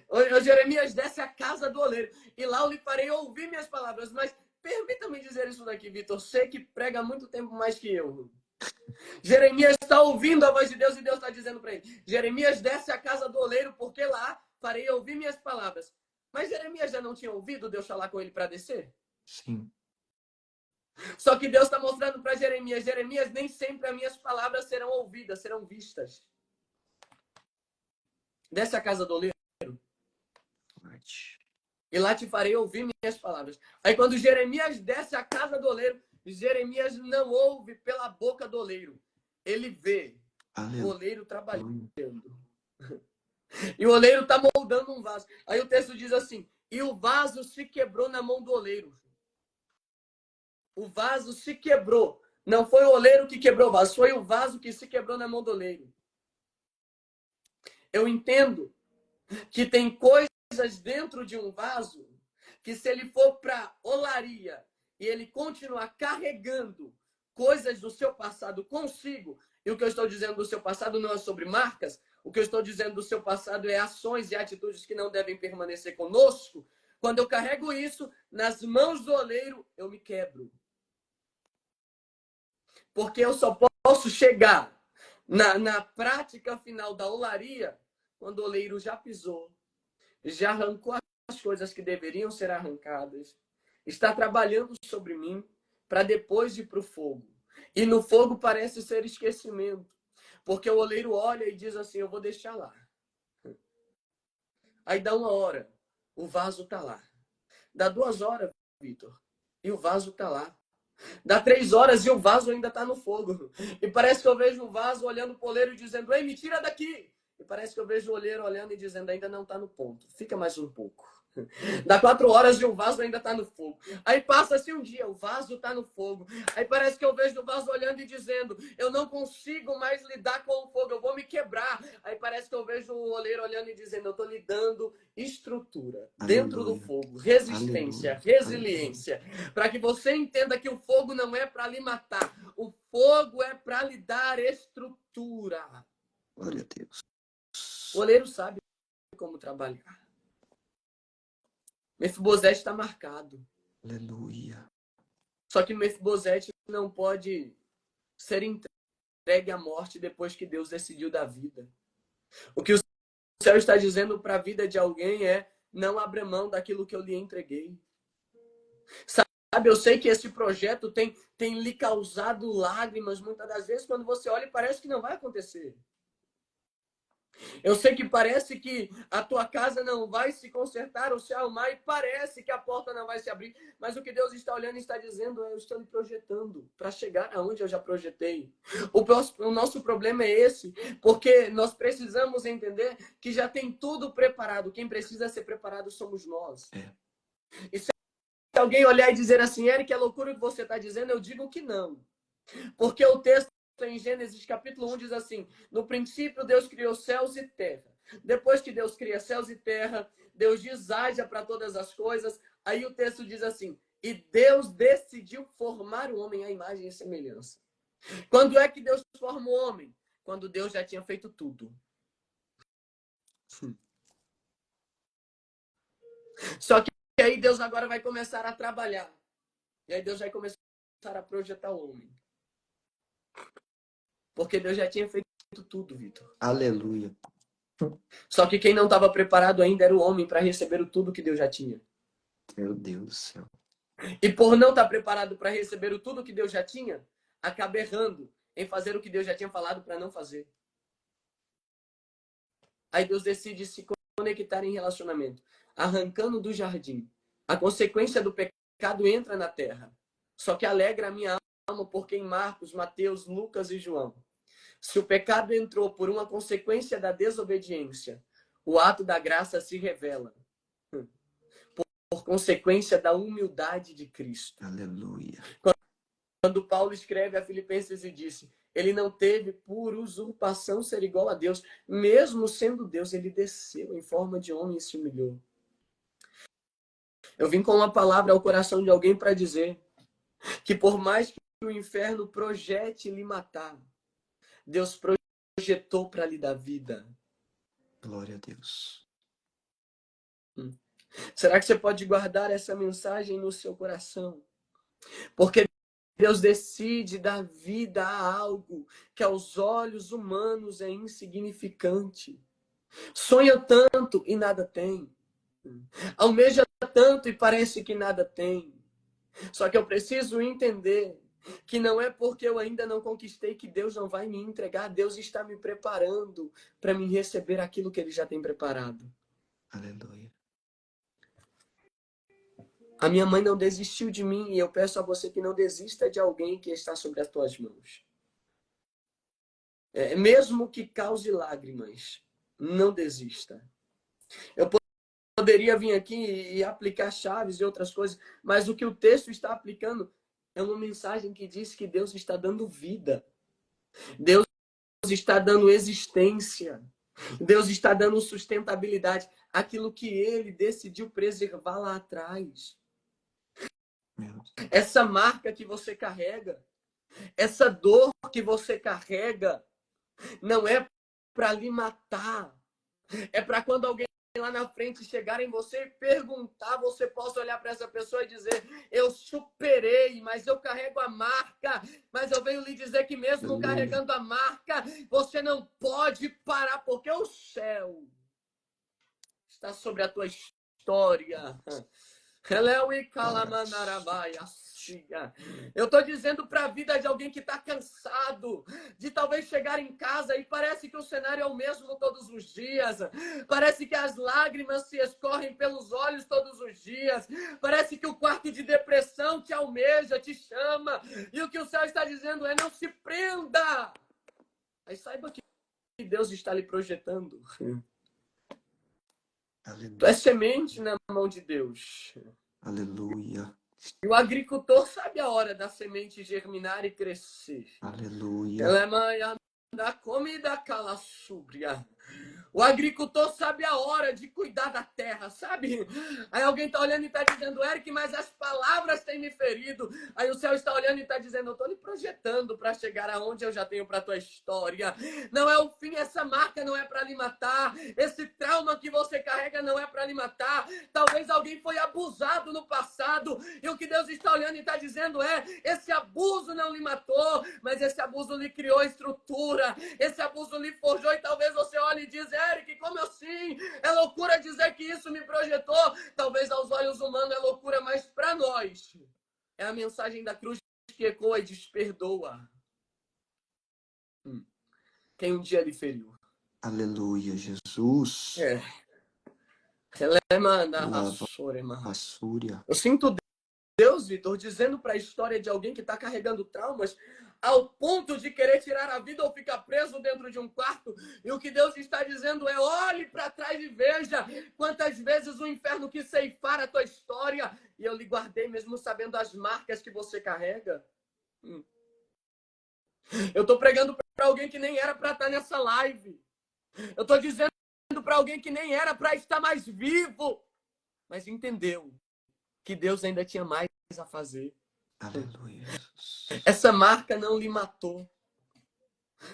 Ô Jeremias, desce a casa do oleiro e lá eu lhe farei ouvir minhas palavras. Mas permita-me dizer isso daqui, Vitor. Você que prega há muito tempo mais que eu. Jeremias está ouvindo a voz de Deus e Deus está dizendo para ele: Jeremias, desce a casa do oleiro porque lá farei ouvir minhas palavras. Mas Jeremias já não tinha ouvido Deus falar com ele para descer? Sim. Só que Deus está mostrando para Jeremias: Jeremias, nem sempre as minhas palavras serão ouvidas, serão vistas. Desce a casa do oleiro e lá te farei ouvir minhas palavras. Aí quando Jeremias desce a casa do oleiro, Jeremias não ouve pela boca do oleiro. Ele vê o oleiro trabalhando. E o oleiro está moldando um vaso. Aí o texto diz assim: e o vaso se quebrou na mão do oleiro. O vaso se quebrou. Não foi o oleiro que quebrou o vaso, foi o vaso que se quebrou na mão do oleiro. Eu entendo que tem coisas dentro de um vaso que, se ele for para olaria e ele continuar carregando coisas do seu passado consigo, e o que eu estou dizendo do seu passado não é sobre marcas, o que eu estou dizendo do seu passado é ações e atitudes que não devem permanecer conosco. Quando eu carrego isso nas mãos do oleiro, eu me quebro. Porque eu só posso chegar na prática final da olaria quando o oleiro já pisou, já arrancou as coisas que deveriam ser arrancadas, está trabalhando sobre mim para depois ir para o fogo. E no fogo parece ser esquecimento, porque o oleiro olha e diz assim: eu vou deixar lá. Aí dá 1 hora, o vaso está lá. Dá 2 horas, Vitor, e o vaso está lá. Dá 3 horas e o vaso ainda está no fogo. E parece que eu vejo o vaso olhando para o oleiro e dizendo: ei, me tira daqui. E parece que eu vejo o oleiro olhando e dizendo: ainda não está no ponto. Fica mais um pouco. Dá 4 horas e o vaso ainda está no fogo. Aí passa-se um dia, o vaso está no fogo. Aí parece que eu vejo o vaso olhando e dizendo: eu não consigo mais lidar com o fogo, eu vou me quebrar. Aí parece que eu vejo o oleiro olhando e dizendo: eu estou lhe dando estrutura dentro do fogo, resistência, resiliência, para que você entenda que o fogo não é para lhe matar, o fogo é para lhe dar estrutura. Glória a Deus. O oleiro sabe como trabalhar. Mefibosete está marcado. Aleluia. Só que Mefibosete não pode ser entregue à morte depois que Deus decidiu dar vida. O que o céu está dizendo para a vida de alguém é: não abra mão daquilo que eu lhe entreguei. Sabe, eu sei que esse projeto tem lhe causado lágrimas muitas das vezes quando você olha e parece que não vai acontecer. Eu sei que parece que a tua casa não vai se consertar ou se arrumar e parece que a porta não vai se abrir. Mas o que Deus está olhando e está dizendo é: eu estou lhe projetando para chegar aonde eu já projetei. O nosso problema é esse, porque nós precisamos entender que já tem tudo preparado. Quem precisa ser preparado somos nós. E se alguém olhar e dizer assim: Eric, é loucura o que você está dizendo, eu digo que não. Porque o texto em Gênesis capítulo 1 diz assim: no princípio Deus criou céus e terra. Depois que Deus cria céus e terra, Deus diz: haja para todas as coisas. Aí o texto diz assim: e Deus decidiu formar o homem à imagem e semelhança. Quando é que Deus forma o homem? Quando Deus já tinha feito tudo. Só que aí Deus agora vai começar a trabalhar. E aí Deus vai começar a projetar o homem. Porque Deus já tinha feito tudo, Vitor. Aleluia. Só que quem não estava preparado ainda era o homem para receber o tudo que Deus já tinha. Meu Deus do céu. E por não estar preparado para receber o tudo que Deus já tinha, acaba errando em fazer o que Deus já tinha falado para não fazer. Aí Deus decide se conectar em relacionamento, arrancando do jardim. A consequência do pecado pecado entra na terra. Só que alegra a minha alma porque em Marcos, Mateus, Lucas e João, se o pecado entrou por uma consequência da desobediência, o ato da graça se revela por consequência da humildade de Cristo. Aleluia. Quando Paulo escreve a Filipenses e disse, ele não teve por usurpação ser igual a Deus, mesmo sendo Deus, ele desceu em forma de homem e se humilhou. Eu vim com uma palavra ao coração de alguém para dizer que por mais que o inferno projete lhe matar, Deus projetou para lhe dar vida. Glória a Deus. Será que você pode guardar essa mensagem no seu coração? Porque Deus decide dar vida a algo que aos olhos humanos é insignificante. Sonha tanto e nada tem. Almeja tanto e parece que nada tem. Só que eu preciso entender que não é porque eu ainda não conquistei que Deus não vai me entregar. Deus está me preparando para me receber aquilo que Ele já tem preparado. Aleluia. A minha mãe não desistiu de mim e eu peço a você que não desista de alguém que está sobre as tuas mãos. Mesmo que cause lágrimas, não desista. Eu poderia vir aqui e aplicar chaves e outras coisas, mas o que o texto está aplicando é uma mensagem que diz que Deus está dando vida. Deus está dando existência. Deus está dando sustentabilidade. Aquilo que Ele decidiu preservar lá atrás. Essa marca que você carrega, essa dor que você carrega, não é para lhe matar. É para quando alguém lá na frente chegar em você e perguntar, você possa olhar para essa pessoa e dizer, eu superei, mas eu carrego a marca, mas eu venho lhe dizer que mesmo carregando a marca, você não pode parar, porque o céu está sobre a tua história. Eu estou dizendo para a vida de alguém que está cansado de talvez chegar em casa e parece que o cenário é o mesmo todos os dias. Parece que as lágrimas se escorrem pelos olhos todos os dias. Parece que o quarto de depressão te almeja, te chama. E o que o céu está dizendo é não se prenda. Mas saiba que Deus está lhe projetando. Aleluia. Tu és semente na mão de Deus. Aleluia. E o agricultor sabe a hora da semente germinar e crescer. Aleluia. Ela é mãe da comida calaçúbria. O agricultor sabe a hora de cuidar da terra, sabe? Aí alguém está olhando e está dizendo, Eric, mas as palavras têm me ferido. Aí o céu está olhando e está dizendo, eu estou lhe projetando para chegar aonde eu já tenho para a tua história. Não é o fim, essa marca não é para lhe matar. Esse trauma que você carrega não é para lhe matar. Talvez alguém foi abusado no passado. E o que Deus está olhando e está dizendo é, esse abuso não lhe matou, mas esse abuso lhe criou estrutura. Esse abuso lhe forjou e talvez você olhe e diz, Eric, como assim? É loucura dizer que isso me projetou. Talvez aos olhos humanos é loucura, mas para nós é a mensagem da cruz que ecoa e diz, perdoa quem um dia lhe feriu. Aleluia, Jesus. Eu sinto Deus, Vitor, dizendo para a história de alguém que está carregando traumas ao ponto de querer tirar a vida ou ficar preso dentro de um quarto. E o que Deus está dizendo é, olhe para trás e veja quantas vezes o inferno quis ceifar a tua história. E eu lhe guardei mesmo sabendo as marcas que você carrega. Eu estou pregando para alguém que nem era para estar nessa live. Eu estou dizendo para alguém que nem era para estar mais vivo. Mas entendeu que Deus ainda tinha mais a fazer. Aleluia. Essa marca não lhe matou.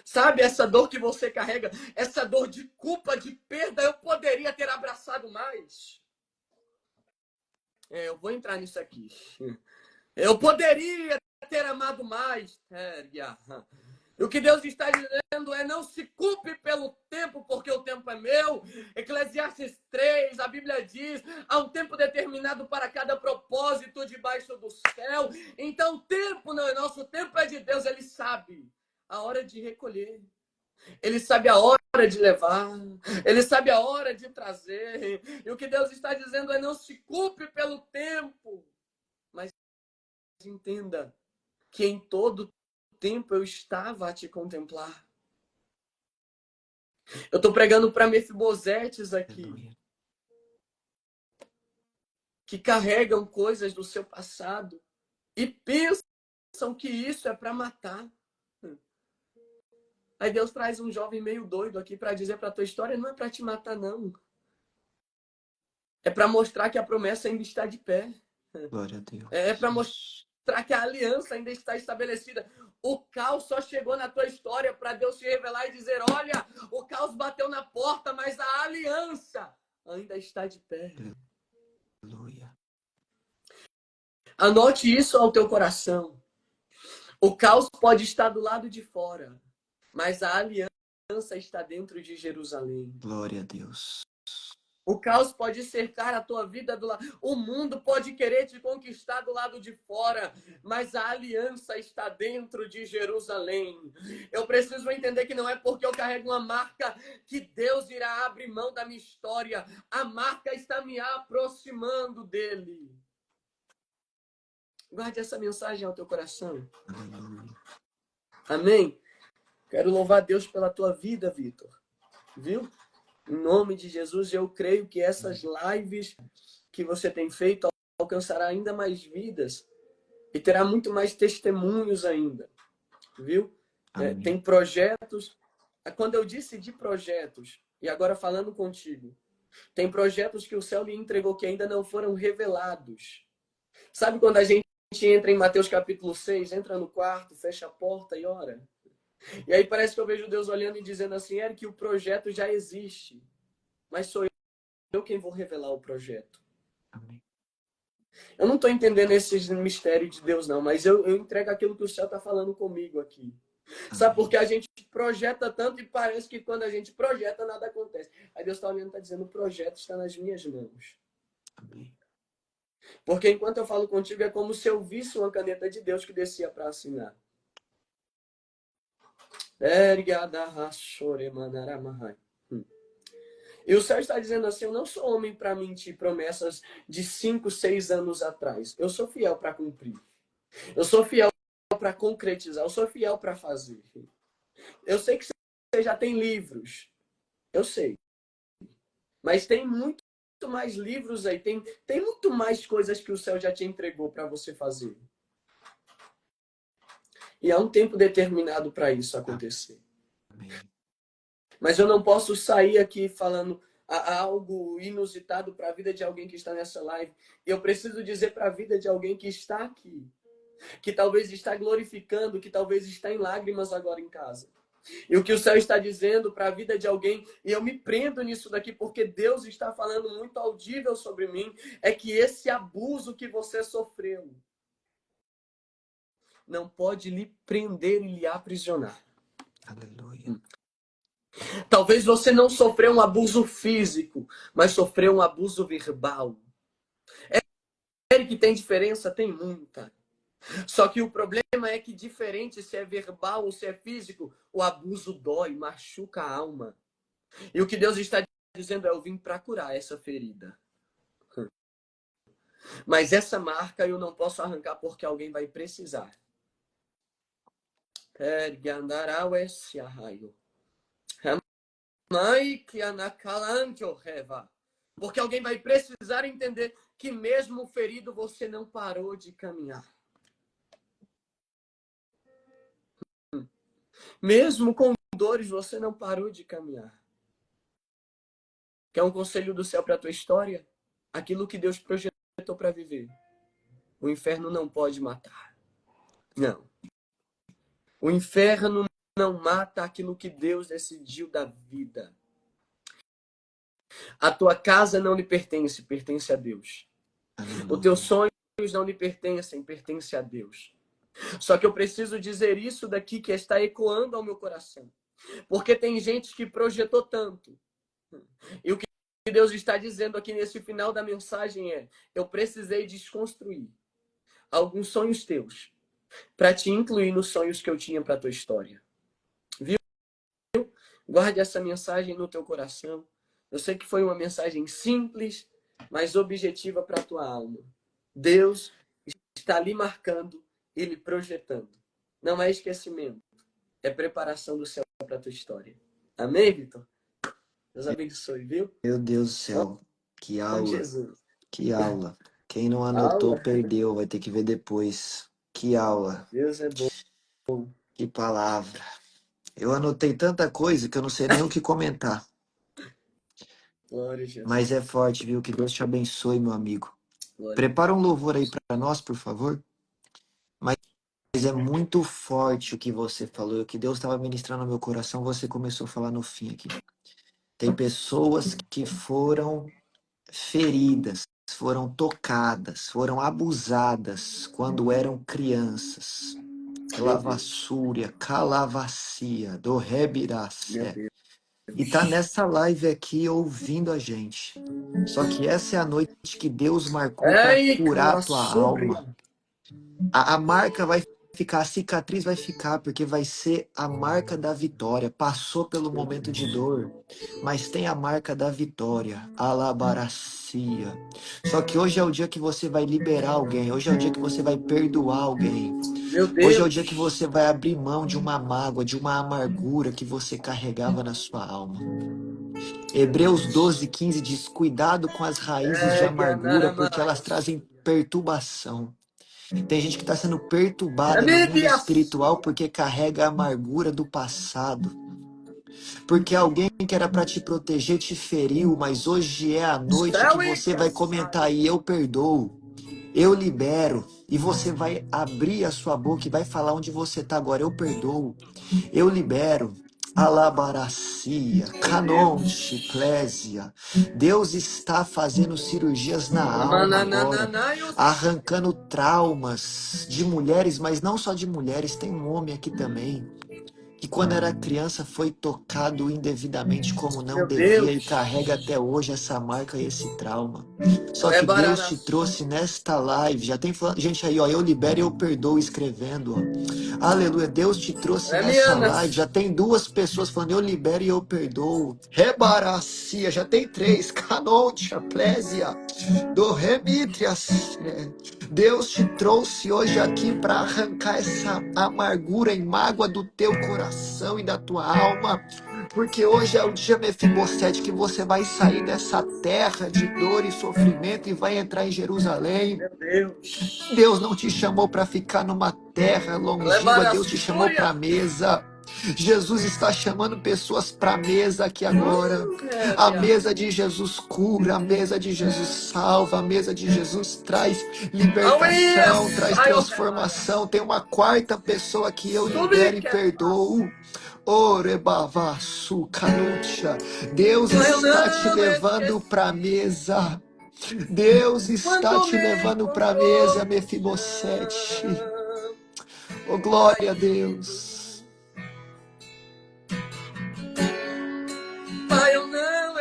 Sabe essa dor que você carrega? Essa dor de culpa, de perda, eu poderia ter abraçado mais. Eu vou entrar nisso aqui. Eu poderia ter amado mais. E o que Deus está dizendo é, não se culpe pelo tempo, porque o tempo é meu. Eclesiastes 3, a Bíblia diz, há um tempo determinado para cada propósito debaixo do céu. Então o tempo não é nosso, o tempo é de Deus. Ele sabe a hora de recolher. Ele sabe a hora de levar. Ele sabe a hora de trazer. E o que Deus está dizendo é, não se culpe pelo tempo. Mas entenda que em todo tempo eu estava a te contemplar. Eu estou pregando para Mefibosetes aqui, Aleluia. que carregam coisas do seu passado e pensam que isso é para matar. Aí Deus traz um jovem meio doido aqui para dizer para a tua história, não é para te matar, não. É para mostrar que a promessa ainda está de pé. Glória a Deus. É para mostrar que a aliança ainda está estabelecida. O caos só chegou na tua história para Deus se revelar e dizer, olha, o caos bateu na porta, mas a aliança ainda está de pé. Aleluia. Anote isso ao teu coração. O caos pode estar do lado de fora, mas a aliança está dentro de Jerusalém. Glória a Deus. O caos pode cercar a tua vida do lado. O mundo pode querer te conquistar do lado de fora, mas a aliança está dentro de Jerusalém. Eu preciso entender que não é porque eu carrego uma marca que Deus irá abrir mão da minha história. A marca está me aproximando dele. Guarde essa mensagem ao teu coração. Aleluia. Amém? Quero louvar Deus pela tua vida, Vitor. Viu? Em nome de Jesus, eu creio que essas lives que você tem feito alcançará ainda mais vidas e terá muito mais testemunhos ainda. Viu? Tem projetos. Quando eu disse de projetos, e agora falando contigo, tem projetos que o céu lhe entregou que ainda não foram revelados. Sabe quando a gente entra em Mateus capítulo 6, entra no quarto, fecha a porta e ora? E aí parece que eu vejo Deus olhando e dizendo assim, Eric, o projeto já existe, mas sou eu quem vou revelar o projeto. Amém. Eu não estou entendendo esses mistérios de Deus, não, mas eu entrego aquilo que o céu está falando comigo aqui. Sabe, porque a gente projeta tanto e parece que quando a gente projeta, nada acontece. Aí Deus está olhando e está dizendo, o projeto está nas minhas mãos. Amém. Porque enquanto eu falo contigo, é como se eu visse uma caneta de Deus que descia para assinar. E o céu está dizendo assim, eu não sou homem para mentir promessas de 5, 6 anos atrás. Eu sou fiel para cumprir. Eu sou fiel para concretizar. Eu sou fiel para fazer. Eu sei que você já tem livros. Eu sei. Mas tem muito mais livros aí. Tem muito mais coisas que o céu já te entregou para você fazer. E há um tempo determinado para isso acontecer. Amém. Mas eu não posso sair aqui falando algo inusitado para a vida de alguém que está nessa live. Eu preciso dizer para a vida de alguém que está aqui, que talvez está glorificando, que talvez está em lágrimas agora em casa. E o que o céu está dizendo para a vida de alguém, e eu me prendo nisso daqui porque Deus está falando muito audível sobre mim, é que esse abuso que você sofreu não pode lhe prender e lhe aprisionar. Aleluia. Talvez você não sofreu um abuso físico, mas sofreu um abuso verbal. Que tem diferença? Tem muita. Só que o problema é que diferente se é verbal ou se é físico, o abuso dói, machuca a alma. E o que Deus está dizendo é, eu vim para curar essa ferida. Mas essa marca eu não posso arrancar porque alguém vai precisar. Porque alguém vai precisar entender que mesmo ferido você não parou de caminhar. Mesmo com dores você não parou de caminhar. Quer um conselho do céu para a tua história? Aquilo que Deus projetou para viver. O inferno não pode matar. Não. O inferno não mata aquilo que Deus decidiu da vida. A tua casa não lhe pertence, pertence a Deus. Aleluia. Os teus sonhos não lhe pertencem, pertence a Deus. Só que eu preciso dizer isso daqui que está ecoando ao meu coração. Porque tem gente que projetou tanto. E o que Deus está dizendo aqui nesse final da mensagem é: eu precisei desconstruir alguns sonhos teus para te incluir nos sonhos que eu tinha para a tua história. Viu? Guarde essa mensagem no teu coração. Eu sei que foi uma mensagem simples, mas objetiva para a tua alma. Deus está ali marcando e lhe projetando. Não é esquecimento, é preparação do céu para a tua história. Amém, Vitor? Deus abençoe, viu? Meu Deus do céu, que Em nome de aula, Jesus. que aula. Quem não anotou, Aula. perdeu, vai ter que ver depois. Que aula, Deus é bom. que palavra. Eu anotei tanta coisa que eu não sei nem o que comentar. Glória a Jesus. Mas é forte, viu? Que Deus te abençoe, meu amigo. Glória a Deus. Prepara um louvor aí para nós, por favor. Mas é muito forte o que você falou, o que Deus estava ministrando no meu coração, você começou a falar no fim aqui. Tem pessoas que foram feridas, foram tocadas, foram abusadas quando eram crianças. Meu Deus. Clavassúria, calavacia, do Meu rebiracé. Deus. E tá nessa live aqui ouvindo a gente. Só que essa é a noite que Deus marcou para Ei, curar a cala tua sobre. alma. A marca vai ficar, a cicatriz vai ficar, porque vai ser a marca da vitória. Passou pelo momento de dor, mas tem a marca da vitória. Alabaracia. Só que hoje é o dia que você vai liberar alguém. Hoje é o dia que você vai perdoar alguém. Meu Hoje é o Deus. dia que você vai abrir mão de uma mágoa, de uma amargura que você carregava na sua alma. Hebreus 12:15 diz: cuidado com as raízes de É que amargura, porque andaramai. elas trazem perturbação. Tem gente que está sendo perturbada no mundo Amidias. espiritual porque carrega a amargura do passado. Porque alguém que era para te proteger te feriu, mas hoje é a noite que Céu e você vai comentar caçai. aí: eu perdoo, eu libero. E você vai abrir a sua boca e vai falar onde você está agora: eu perdoo, eu libero. Alabaracia, Meu canonte, Deus. plésia. Deus está fazendo cirurgias na alma agora, Mananananaios. arrancando traumas de mulheres, mas não só de mulheres, tem um homem aqui também, que quando era criança foi tocado indevidamente como não Meu devia e Deus. carrega até hoje essa marca e esse trauma. Só que Deus te Lebararaçu. trouxe nesta live, já tem gente aí, ó, eu libero e eu perdoo escrevendo, ó. Aleluia, Deus te trouxe nessa live, já Lemianas. tem duas pessoas falando eu libero e eu perdoo. Rebaracia, já tem três, canontia, plésia, do Remitrias. Deus te trouxe hoje aqui para arrancar essa amargura e mágoa do teu coração e da tua alma, porque hoje é o dia, Mefibosete, que você vai sair dessa terra de dor e sofrimento e vai entrar em Jerusalém. Meu Deus. Deus não te chamou para ficar numa terra longínqua, Deus te chamou para a Lebarassúria. mesa. Jesus está chamando pessoas para a mesa aqui agora. A Révia. mesa de Jesus cura, a mesa de Jesus salva, a mesa de Jesus traz libertação, Auias. traz Ai, o rebaras. transformação. Tem uma quarta pessoa que eu libero e Subiquepas. perdoo. Orebavasu canutia. Deus Pai, eu está te não levando para a esqueci mesa. Deus está quando te me levando para a encontrou mesa, no Mefibosete. chão. Oh, glória a Deus. Pai, eu não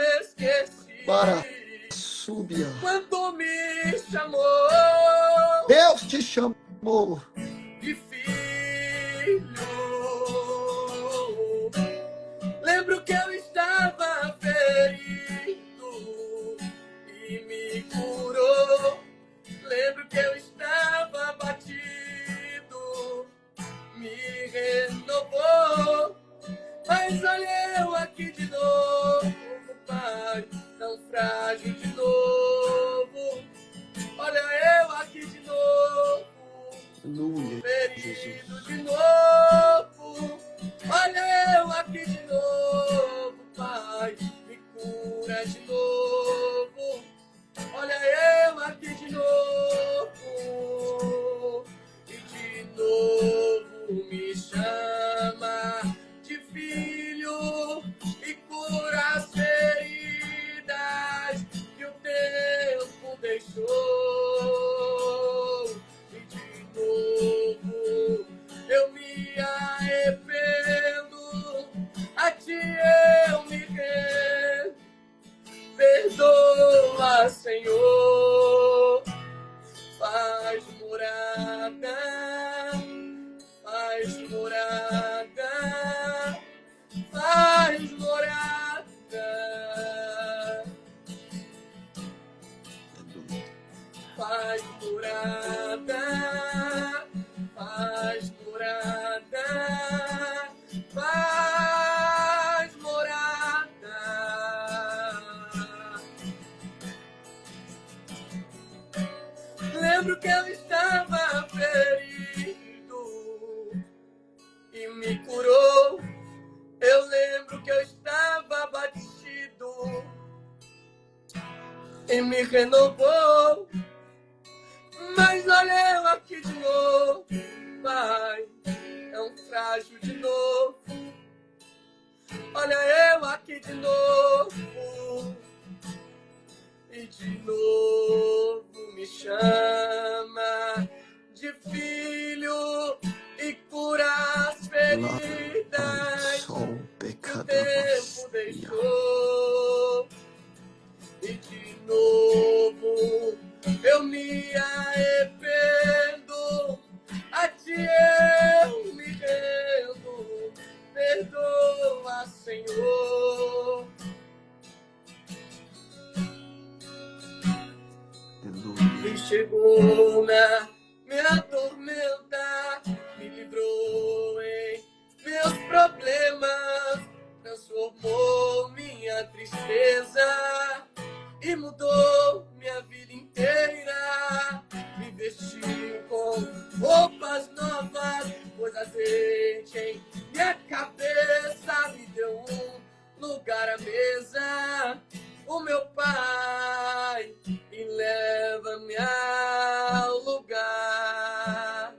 Para esqueci súbia. quando me chamou Deus te chamou. de filho. Lembro que eu estava ferido e me curou. Lembro que eu estava batido, me renovou. Mas olha eu aqui de novo, Pai, tão frágil de novo. Olha eu aqui de novo, Aleluia, ferido Jesus. de novo. Olha eu aqui de novo, Pai, me cura de novo. Olha eu aqui de novo, e de novo me chama de filho e cura as feridas que o tempo deixou. E de novo eu me arrependo, a ti eu me rendo. Perdoa, Senhor, faz morada, faz morada, faz morada. Aleluia. faz morada, faz morada, faz morada. Lembro que eu estava ferido e me curou. Eu lembro que eu estava abatido e me renovou. Mas olha eu aqui de novo, Pai, é um frágil de novo. Olha eu aqui de novo, e de novo me chama de filho e cura as feridas que o tempo deixou. E de novo eu me arrependo, a ti eu me rendo, perdoa, Senhor. E chegou na minha tormenta, me livrou em meus problemas, transformou minha tristeza e mudou minha vida inteira. Me vestiu com roupas novas, pôs azeite em minha cabeça, me deu um lugar à mesa, o meu Pai, e leva-me ao lugar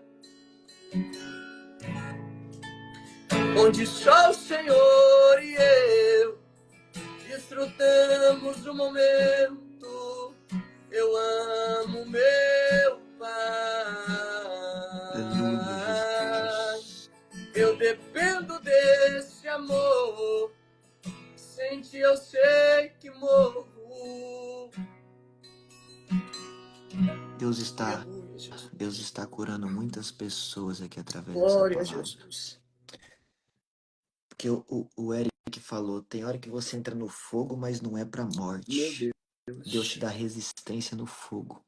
onde só o Senhor e eu desfrutamos do momento. Eu amo meu Pai. Eu dependo desse amor. Sem ti eu sei que morro. Deus está curando muitas pessoas aqui através Glória a dessa palavra. Jesus. Porque o Eric falou, tem hora que você entra no fogo, mas não é para morte. Meu Deus te dá resistência no fogo.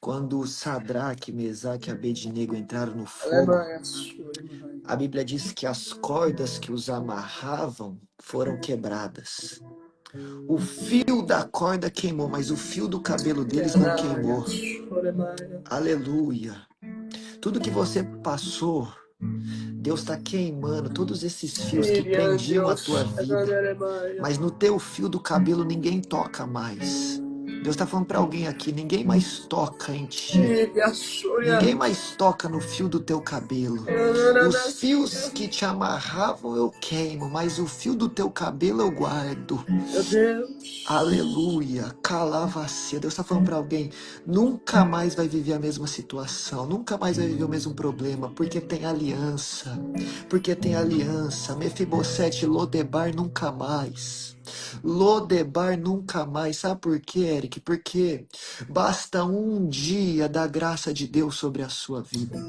Quando Sadraque, Mesaque e Abednego entraram no fogo, a Bíblia diz que as cordas que os amarravam foram quebradas. O fio da corda queimou, mas o fio do cabelo deles não queimou. Aleluia. Tudo que você passou, Deus está queimando todos esses fios que prendiam a tua vida. Mas no teu fio do cabelo ninguém toca mais. Deus está falando para alguém aqui, ninguém mais toca em ti. Ninguém mais toca no fio do teu cabelo. Os fios que te amarravam eu queimo, mas o fio do teu cabelo eu guardo. Meu Deus. Aleluia, calavacia. Deus está falando para alguém, nunca mais vai viver a mesma situação, nunca mais vai viver o mesmo problema, porque tem aliança. Porque tem aliança. Mefibosete, Lodebar, nunca mais. Lodebar nunca mais. Sabe por quê, Eric? Porque basta um dia da graça de Deus sobre a sua vida.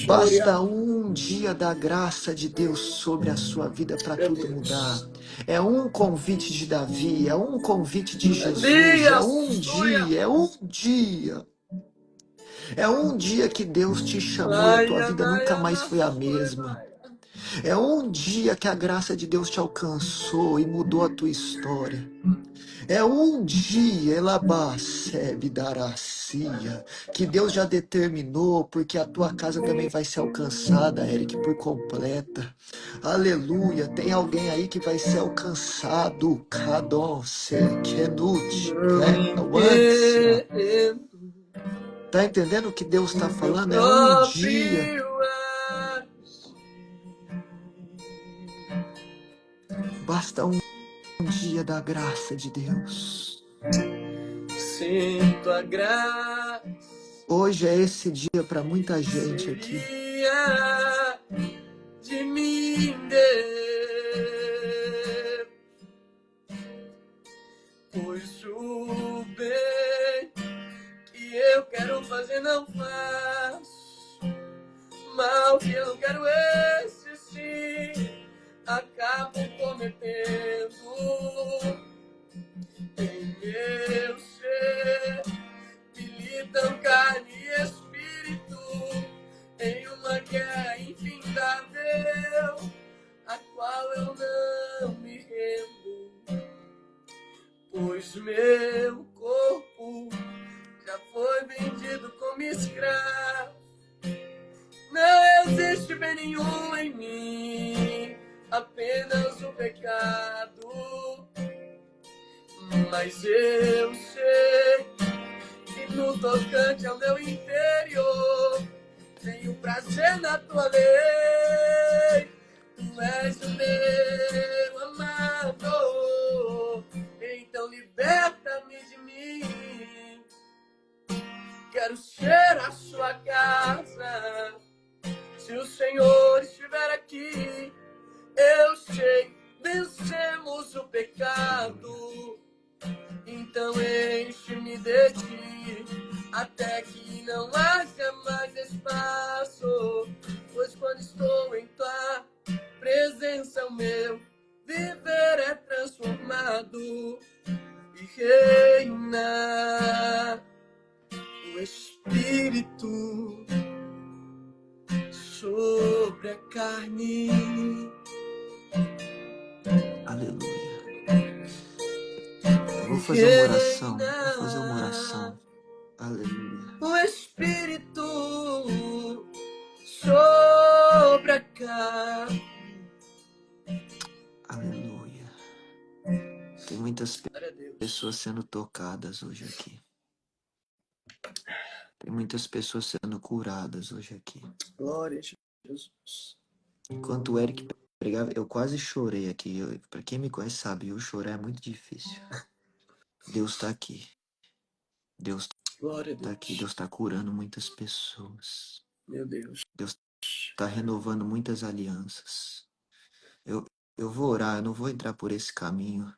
Basta um dia da graça de Deus sobre a sua vida para tudo mudar. É um convite de Davi, é um convite de Jesus, é um dia, é um dia. É um dia que Deus te chamou e a tua vida nunca mais foi a mesma. É um dia que a graça de Deus te alcançou e mudou a tua história. É um dia, Elabacebe Daracia, que Deus já determinou, porque a tua casa também vai ser alcançada, Eric, por completa. Aleluia, tem alguém aí que vai ser alcançado. Kadonse, Kenut, Klenoancia. Tá entendendo o que Deus está falando? É um dia. Basta um dia da graça de Deus. Sinto a graça. Hoje é esse dia para muita gente aqui. De mim, pois o bem que eu quero fazer não faço, mal que eu não quero esse sim acabo cometendo. Em meu ser me escravo. Não existe bem nenhum em mim, apenas o pecado. Mas eu sei que no tocante ao meu interior tenho prazer na tua lei. Tu és o meu amado, então liberta-me de mim. Quero ser a sua casa. Se o Senhor estiver aqui, eu sei, vencemos o pecado. Então enche-me de ti, até que não haja mais espaço. Pois quando estou em tua presença, o meu viver é transformado. E reina o Espírito sobre a carne. Aleluia. Eu vou fazer uma oração. Vou fazer uma oração. Aleluia. O Espírito sobre a carne. Aleluia. Tem muitas Glória a Deus. pessoas sendo tocadas hoje aqui. Tem muitas pessoas sendo curadas hoje aqui. Glória a Jesus. Enquanto o Eric pregava, eu quase chorei aqui. Pra quem me conhece sabe, eu chorar é muito difícil. Deus tá aqui. Deus Glória a tá aqui. Deus. Deus tá curando muitas pessoas. Meu Deus. Deus tá renovando muitas alianças. Eu vou orar, eu não vou entrar por esse caminho.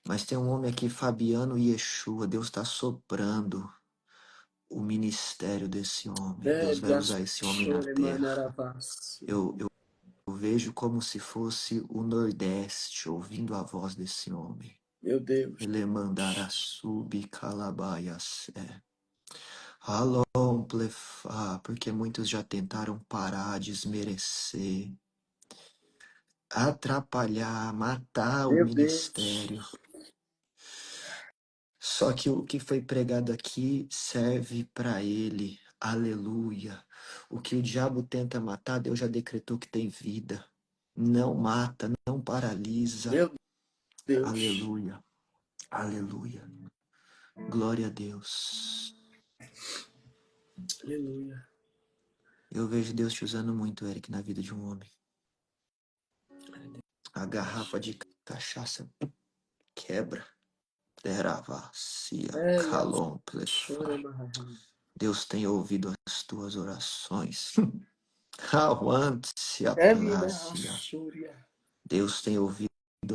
Mas tem um homem aqui, Fabiano Yeshua. Deus tá soprando o ministério desse homem. Deus vai usar esse homem na terra. Eu vejo como se fosse o Nordeste ouvindo a voz desse homem. Meu Deus. Ele mandará subir calabaias. Alom plefá, porque muitos já tentaram parar, desmerecer, atrapalhar, matar o Meu ministério. Deus. Só que o que foi pregado aqui serve para ele. Aleluia. O que o diabo tenta matar, Deus já decretou que tem vida. Não mata, não paralisa. Meu Deus. Aleluia. Aleluia. Glória a Deus. Aleluia. Eu vejo Deus te usando muito, Eric, na vida de um homem. A garrafa de cachaça quebra. Deravacia, calom, plefá. Deus tem ouvido as tuas orações. Awantia plácia. Deus tem ouvido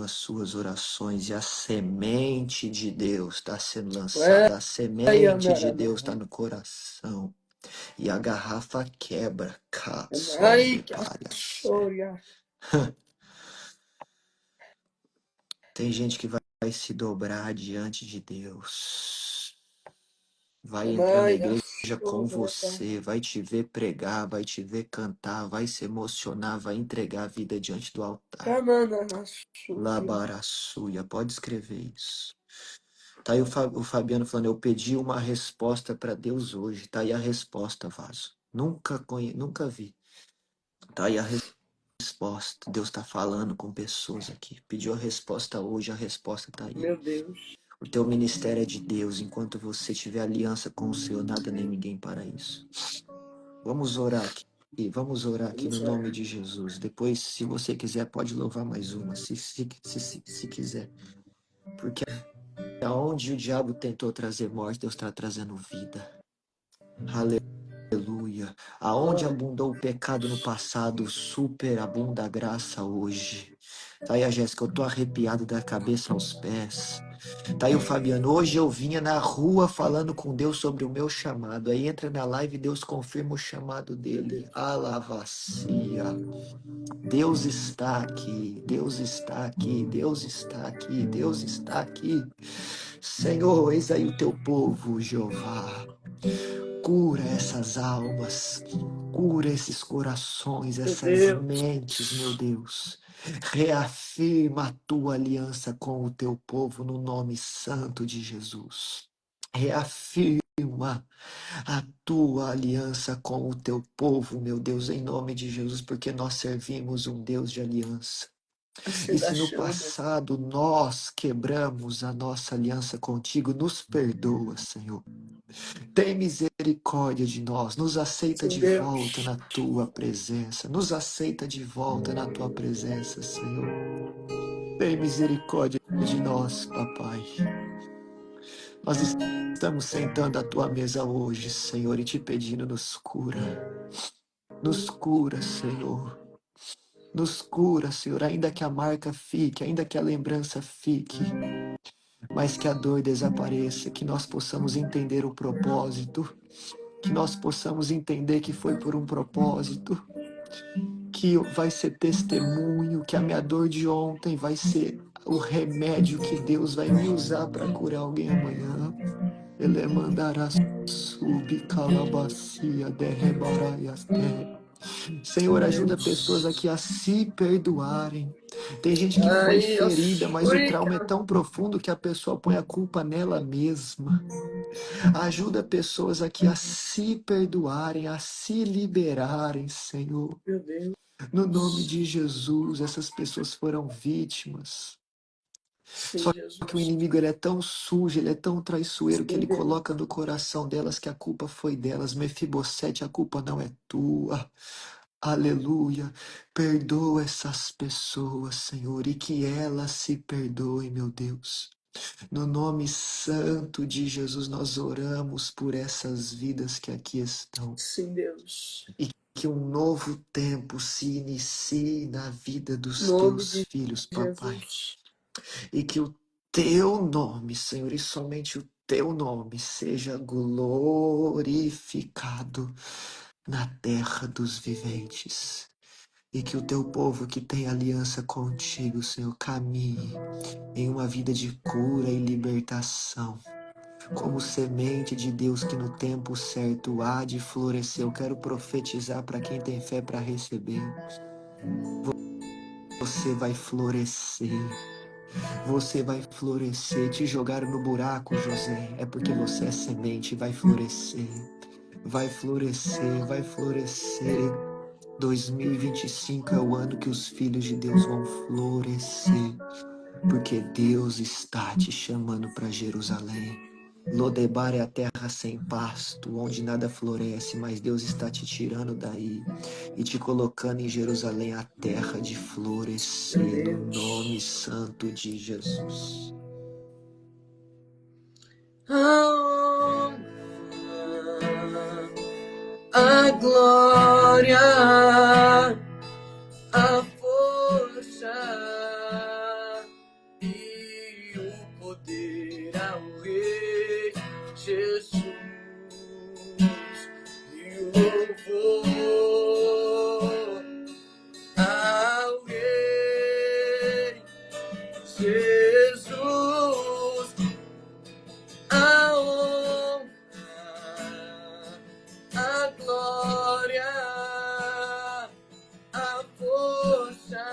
as suas orações e a semente de Deus está sendo lançada. A semente de Deus está no coração. E a garrafa quebra. Tem gente que vai se dobrar diante de Deus. Vai entrar na igreja com você, vai te ver pregar, vai te ver cantar, vai se emocionar, vai entregar a vida diante do altar. Labaraçuia, pode escrever isso. Tá aí o Fabiano falando, eu pedi uma resposta para Deus hoje. Tá aí a resposta, Vaso. Nunca vi. Tá aí a resposta. Deus tá falando com pessoas aqui. Pediu a resposta hoje, a resposta tá aí. Meu Deus. O teu ministério é de Deus. Enquanto você tiver aliança com o Senhor, nada nem ninguém para isso. Vamos orar aqui. Vamos orar aqui no nome de Jesus. Depois, se você quiser, pode louvar mais uma, se quiser. Porque aonde o diabo tentou trazer morte, Deus está trazendo vida. Aleluia. Aonde abundou o pecado no passado, superabunda a graça hoje. Tá aí a Jéssica, eu tô arrepiado da cabeça aos pés. Tá aí o Fabiano, hoje eu vinha na rua falando com Deus sobre o meu chamado. Aí entra na live e Deus confirma o chamado dele. Alavacia. Deus está aqui, Deus está aqui, Deus está aqui, Deus está aqui. Senhor, eis aí o teu povo, Jeová. Cura essas almas, cura esses corações, essas mentes, meu Deus. Reafirma a tua aliança com o teu povo no nome santo de Jesus. Reafirma a tua aliança com o teu povo, meu Deus, em nome de Jesus, porque nós servimos um Deus de aliança. E Acenda a se no chama. passado nós quebramos a nossa aliança contigo, nos perdoa, Senhor. Tem misericórdia de nós, nos aceita Sim, de volta Deus. na tua presença, nos aceita de volta na tua presença, Senhor. Tem misericórdia de nós, papai. Nós estamos sentando à tua mesa hoje, Senhor, e te pedindo, nos cura. Nos cura, Senhor. Nos cura, Senhor, ainda que a marca fique, ainda que a lembrança fique, mas que a dor desapareça, que nós possamos entender o propósito, que nós possamos entender que foi por um propósito, que vai ser testemunho, que a minha dor de ontem vai ser o remédio que Deus vai me usar para curar alguém amanhã. Ele mandará subcalabacia derrebaraiaste. Senhor, ajuda pessoas aqui a se perdoarem. Tem gente que foi Ai, eu ferida, mas o fui. trauma é tão profundo que a pessoa põe a culpa nela mesma. Ajuda pessoas aqui a se perdoarem, a se liberarem, Senhor. Meu Deus. No nome de Jesus, essas pessoas foram vítimas. Sim, Só que o Jesus. inimigo ele é tão sujo, ele é tão traiçoeiro que Sim, ele Deus. coloca no coração delas que a culpa foi delas. Mefibosete, a culpa não é tua. Aleluia. Perdoa essas pessoas, Senhor, e que elas se perdoem, meu Deus. No nome santo de Jesus, nós oramos por essas vidas que aqui estão. Sim, Deus. E que um novo tempo se inicie na vida Em dos nome teus de filhos, papai. Jesus. E que o teu nome, Senhor, e somente o teu nome seja glorificado na terra dos viventes. E que o teu povo que tem aliança contigo, Senhor, caminhe em uma vida de cura e libertação. Como semente de Deus que no tempo certo há de florescer. Eu quero profetizar para quem tem fé para receber. Você vai florescer. Você vai florescer. Te jogaram no buraco, José. É porque você é semente e vai florescer. Vai florescer, vai florescer. 2025 é o ano que os filhos de Deus vão florescer. Porque Deus está te chamando para Jerusalém. Lodebar é a terra sem pasto, onde nada floresce, mas Deus está te tirando daí e te colocando em Jerusalém, a terra de Meu florescer, no nome Deus. santo de Jesus. A honra, a glória, a força e o poder ao Rei Jesus e o louvor ao Rei Jesus, a honra, a glória, a força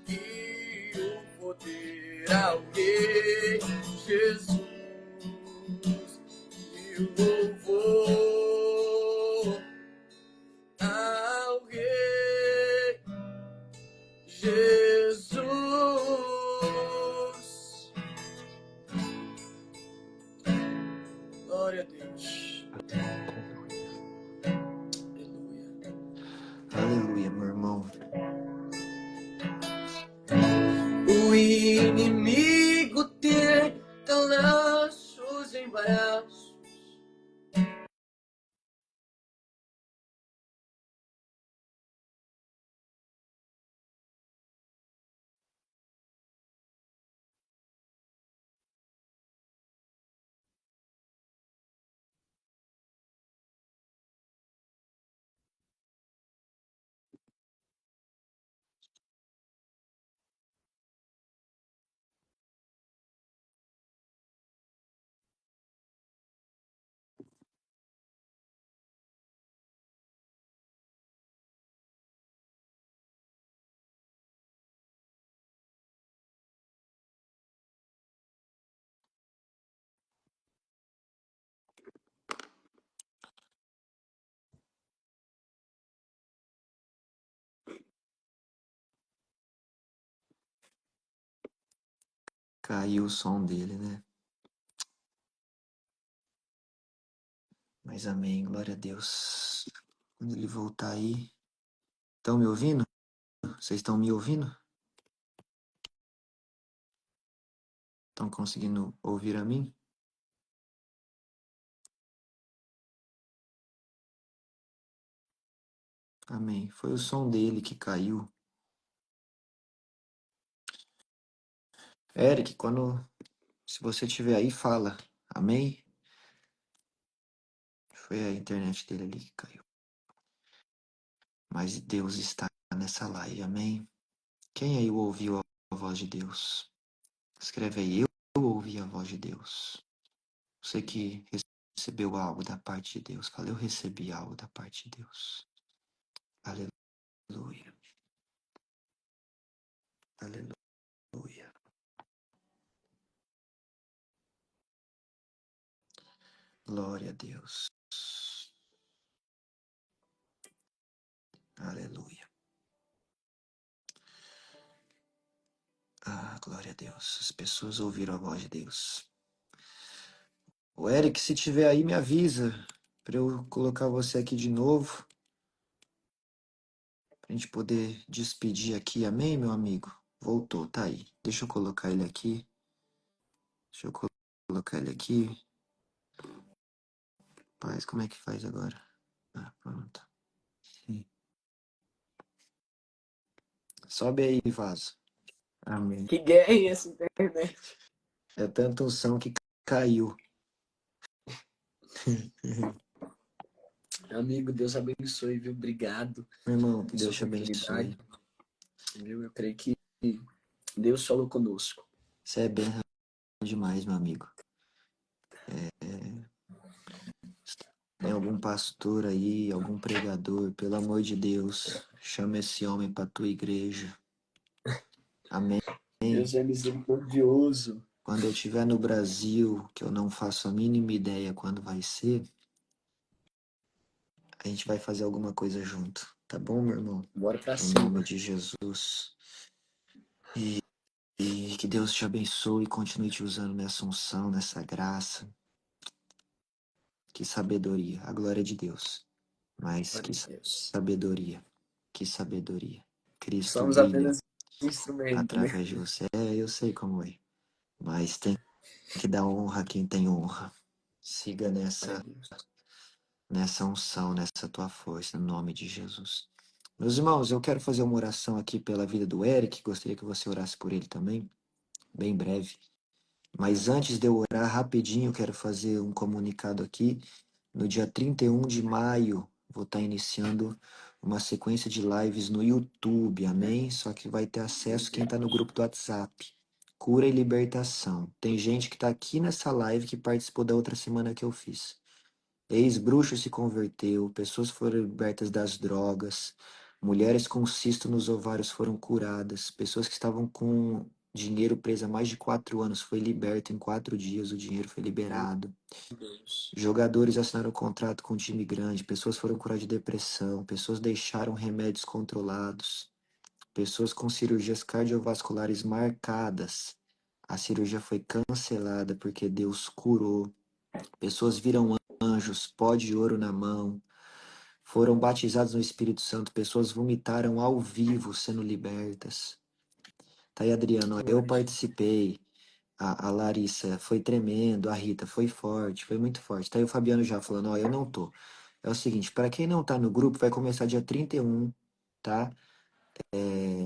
e o poder ao Rei Jesus e o louvor ao Rei Jesus. Glória a Deus. Aleluia. Aleluia, meu irmão. O inimigo tenta laços em embaraços. Caiu o som dele, né? Mas amém, glória a Deus. Quando ele voltar aí. Estão me ouvindo? Vocês estão me ouvindo? Estão conseguindo ouvir a mim? Amém. Foi o som dele que caiu. Eric, se você estiver aí, fala. Amém? Foi a internet dele ali que caiu. Mas Deus está nessa live, amém? Quem aí ouviu a voz de Deus? Escreve aí, eu ouvi a voz de Deus. Você que recebeu algo da parte de Deus, fala, eu recebi algo da parte de Deus. Aleluia. Aleluia. Glória a Deus. Aleluia. Ah, glória a Deus. As pessoas ouviram a voz de Deus. O Eric, se tiver aí, me avisa para eu colocar você aqui de novo, pra gente poder despedir aqui. Amém, meu amigo? Voltou, tá aí. Deixa eu colocar ele aqui. Deixa eu colocar ele aqui. Paz, como é que faz agora? Ah, pronto. Sobe aí, vaso. Amém. Que guerra é essa internet? É tanta unção que caiu. Amigo, Deus abençoe, viu? Obrigado Meu irmão, que por essa Deus te abençoe. oportunidade, viu? Eu creio que Deus falou conosco. Você é bem demais, meu amigo. Tem algum pastor aí, algum pregador, pelo amor de Deus, chama esse homem para tua igreja. Amém. Deus é misericordioso. Quando eu estiver no Brasil, que eu não faço a mínima ideia quando vai ser, a gente vai fazer alguma coisa junto. Tá bom, meu irmão? Bora pra Em nome cima. de Jesus. E que Deus te abençoe e continue te usando nessa unção, nessa graça. Que sabedoria. A glória de Deus. Mas Glória que a Deus. sabedoria. Que sabedoria. Cristo Somos brilha apenas instrumento, né? através de você. É, eu sei como é. Mas tem que dar honra a quem tem honra. Siga Glória a nessa Deus. unção, nessa tua força, no nome de Jesus. Meus irmãos, eu quero fazer uma oração aqui pela vida do Eric. Gostaria que você orasse por ele também, bem breve. Mas antes de eu orar rapidinho, eu quero fazer um comunicado aqui. No dia 31 de maio, vou estar iniciando uma sequência de lives no YouTube, amém? Só que vai ter acesso quem está no grupo do WhatsApp. Cura e libertação. Tem gente que está aqui nessa live que participou da outra semana que eu fiz. Ex-bruxo se converteu, pessoas foram libertas das drogas, mulheres com cisto nos ovários foram curadas, pessoas que estavam com dinheiro preso há mais de 4 anos foi liberto em 4 dias, o dinheiro foi liberado. Deus. Jogadores assinaram contrato com um time grande, pessoas foram curadas de depressão, pessoas deixaram remédios controlados, pessoas com cirurgias cardiovasculares marcadas. A cirurgia foi cancelada porque Deus curou. Pessoas viram anjos, pó de ouro na mão, foram batizados no Espírito Santo, pessoas vomitaram ao vivo sendo libertas. Tá aí, Adriano, ó, eu Glória a Deus. participei. A Larissa foi tremendo, a Rita foi forte, foi muito forte. Tá aí o Fabiano já falando, ó, eu não tô. É o seguinte, para quem não tá no grupo, vai começar dia 31, tá?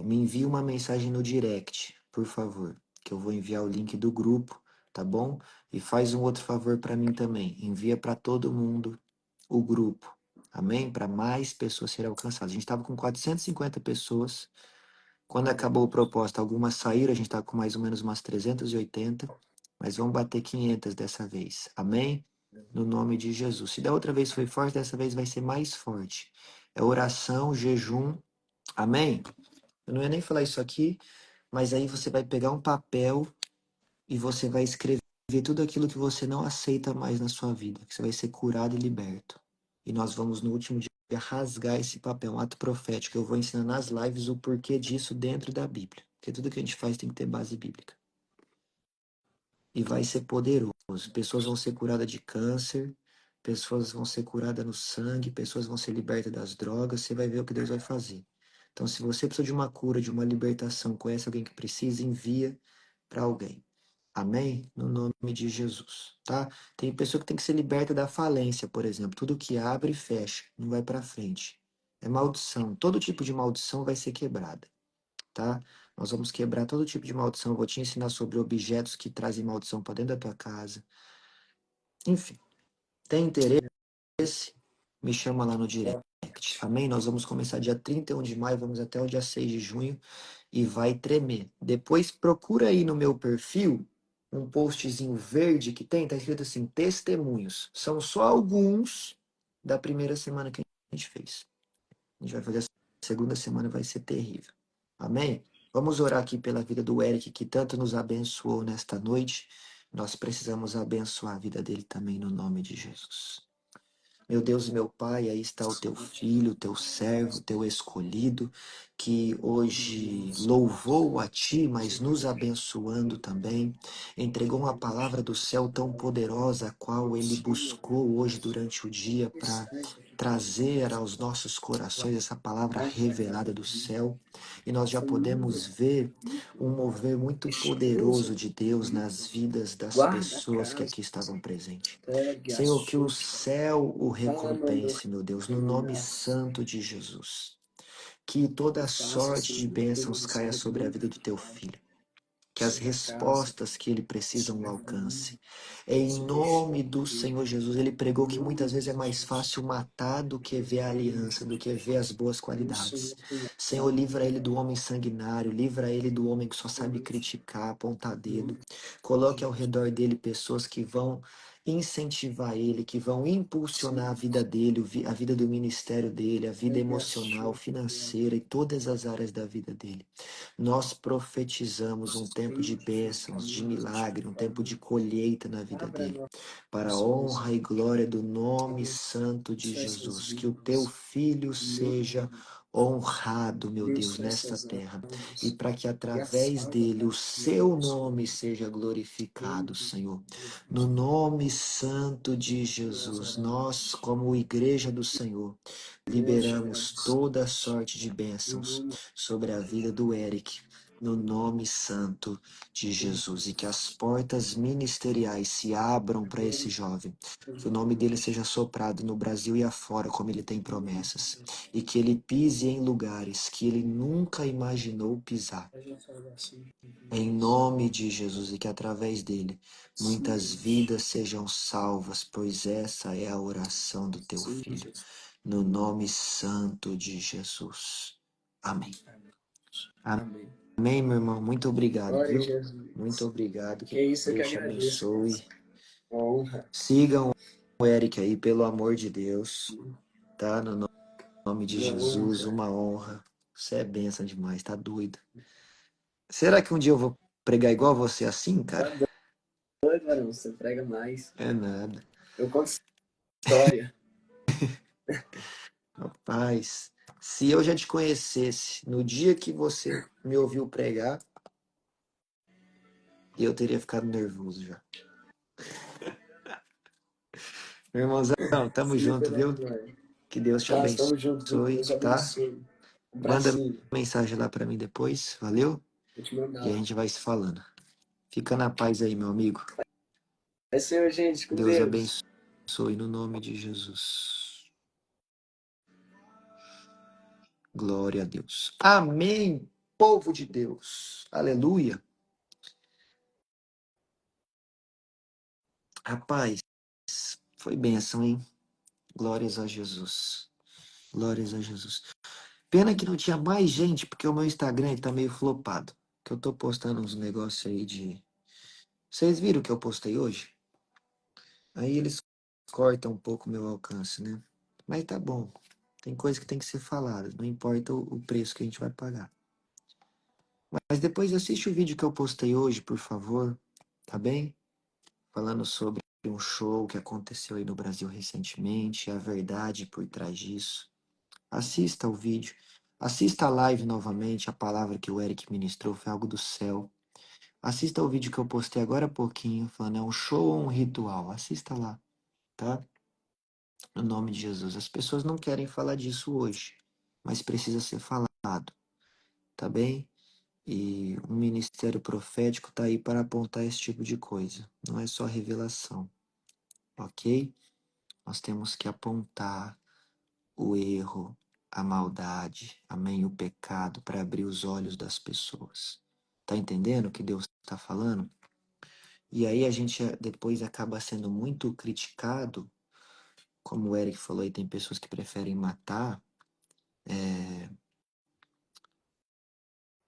Me envie uma mensagem no direct, por favor, que eu vou enviar o link do grupo, tá bom? E faz um outro favor para mim também, envia para todo mundo o grupo, amém? Para mais pessoas serem alcançadas. A gente estava com 450 pessoas. Quando acabou o propósito, algumas saíram, a gente está com mais ou menos umas 380, mas vamos bater 500 dessa vez, amém? No nome de Jesus. Se da outra vez foi forte, dessa vez vai ser mais forte. É oração, jejum, amém? Eu não ia nem falar isso aqui, mas aí você vai pegar um papel e você vai escrever tudo aquilo que você não aceita mais na sua vida, que você vai ser curado e liberto. E nós vamos no último dia rasgar esse papel, um ato profético. Eu vou ensinar nas lives o porquê disso dentro da Bíblia. Porque tudo que a gente faz tem que ter base bíblica. e vai ser poderoso. Pessoas vão ser curadas de câncer, pessoas vão ser curadas no sangue, pessoas vão ser libertas das drogas. Você vai ver o que Deus vai fazer. Então, se você precisa de uma cura, de uma libertação, conhece alguém que precisa, envia para alguém. Amém? No nome de Jesus, tá? Tem pessoa que tem que ser liberta da falência, por exemplo. Tudo que abre, fecha, não vai para frente. É maldição. Todo tipo de maldição vai ser quebrada, tá? Nós vamos quebrar todo tipo de maldição. Eu vou te ensinar sobre objetos que trazem maldição para dentro da tua casa. Enfim, tem interesse? Me chama lá no direct. Amém? Nós vamos começar dia 31 de maio, vamos até o dia 6 de junho e vai tremer. Depois procura aí no meu perfil um postzinho verde que tem, tá escrito assim, testemunhos. São só alguns da primeira semana que a gente fez. A gente vai fazer a segunda semana, vai ser terrível. Amém? Vamos orar aqui pela vida do Eric, que tanto nos abençoou nesta noite. Nós precisamos abençoar a vida dele também no nome de Jesus. Meu Deus e meu Pai, aí está o teu filho, o teu servo, o teu escolhido, que hoje louvou a ti, mas nos abençoando também, entregou uma palavra do céu tão poderosa, a qual ele buscou hoje durante o dia para trazer aos nossos corações essa palavra revelada do céu. E nós já podemos ver um mover muito poderoso de Deus nas vidas das pessoas que aqui estavam presentes. Senhor, que o céu o recompense, meu Deus, no nome santo de Jesus. Que toda sorte de bênçãos caia sobre a vida do teu filho. Que as respostas que ele precisa o alcance. Em nome do Senhor Jesus, ele pregou que muitas vezes é mais fácil matar do que ver a aliança, do que ver as boas qualidades. Senhor, livra ele do homem sanguinário, livra ele do homem que só sabe criticar, apontar dedo. Coloque ao redor dele pessoas que vão incentivar ele, que vão impulsionar a vida dele, a vida do ministério dele, a vida emocional, financeira e todas as áreas da vida dele. Nós profetizamos um tempo de bênçãos, de milagre, um tempo de colheita na vida dele, para a honra e glória do nome santo de Jesus. Que o teu filho seja honrado, meu Deus, nesta terra, e para que através dele o seu nome seja glorificado, Senhor. No nome santo de Jesus, nós, como igreja do Senhor, liberamos toda sorte de bênçãos sobre a vida do Eric, no nome santo de Jesus, e que as portas ministeriais se abram para esse jovem, que o nome dele seja soprado no Brasil e afora, como ele tem promessas, e que ele pise em lugares que ele nunca imaginou pisar. Em nome de Jesus, e que através dele muitas vidas sejam salvas, pois essa é a oração do teu filho. No nome santo de Jesus. Amém. Amém, meu irmão. Muito obrigado, viu? Muito obrigado. Que Deus te abençoe. Sigam o Eric aí, pelo amor de Deus. Tá? No nome de Jesus, uma honra. Você é bênção demais, tá doido. Será que um dia eu vou pregar igual você assim, cara? Doido, varão, você prega mais. É nada. Eu conto história. Rapaz, se eu já te conhecesse no dia que você me ouviu pregar, eu teria ficado nervoso já. Meu irmãozão, tamo junto, viu? Que Deus te Tamo junto, Deus abençoe, tá? abençoe. Um Manda bracinho. mensagem lá pra mim depois, valeu? Vou te mandar E a lá. gente vai se falando. Fica na paz aí, meu amigo. É Senhor, gente, com Deus Deus. abençoe no nome de Jesus. Glória a Deus. Amém, povo de Deus. Aleluia. Rapaz, foi bênção, hein? Glórias a Jesus. Glórias a Jesus. Pena que não tinha mais gente, porque o meu Instagram tá meio flopado. Que eu tô postando uns negócios aí de... Vocês viram o que eu postei hoje? Aí eles cortam um pouco o meu alcance, né? Mas tá bom. Tem coisa que tem que ser falada. Não importa o preço que a gente vai pagar. Mas depois assiste o vídeo que eu postei hoje, por favor. Tá bem? Falando sobre um show que aconteceu aí no Brasil recentemente, a verdade por trás disso. Assista o vídeo. Assista a live novamente. A palavra que o Eric ministrou foi algo do céu. Assista o vídeo que eu postei agora há pouquinho, falando é um show ou um ritual. Assista lá, tá? No nome de Jesus. As pessoas não querem falar disso hoje, mas precisa ser falado, tá bem? E um ministério profético tá aí para apontar esse tipo de coisa. Não é só revelação, ok? Nós temos que apontar o erro, a maldade, amém, o pecado, para abrir os olhos das pessoas. Tá entendendo o que Deus está falando? E aí a gente depois acaba sendo muito criticado, como o Eric falou, aí tem pessoas que preferem matar,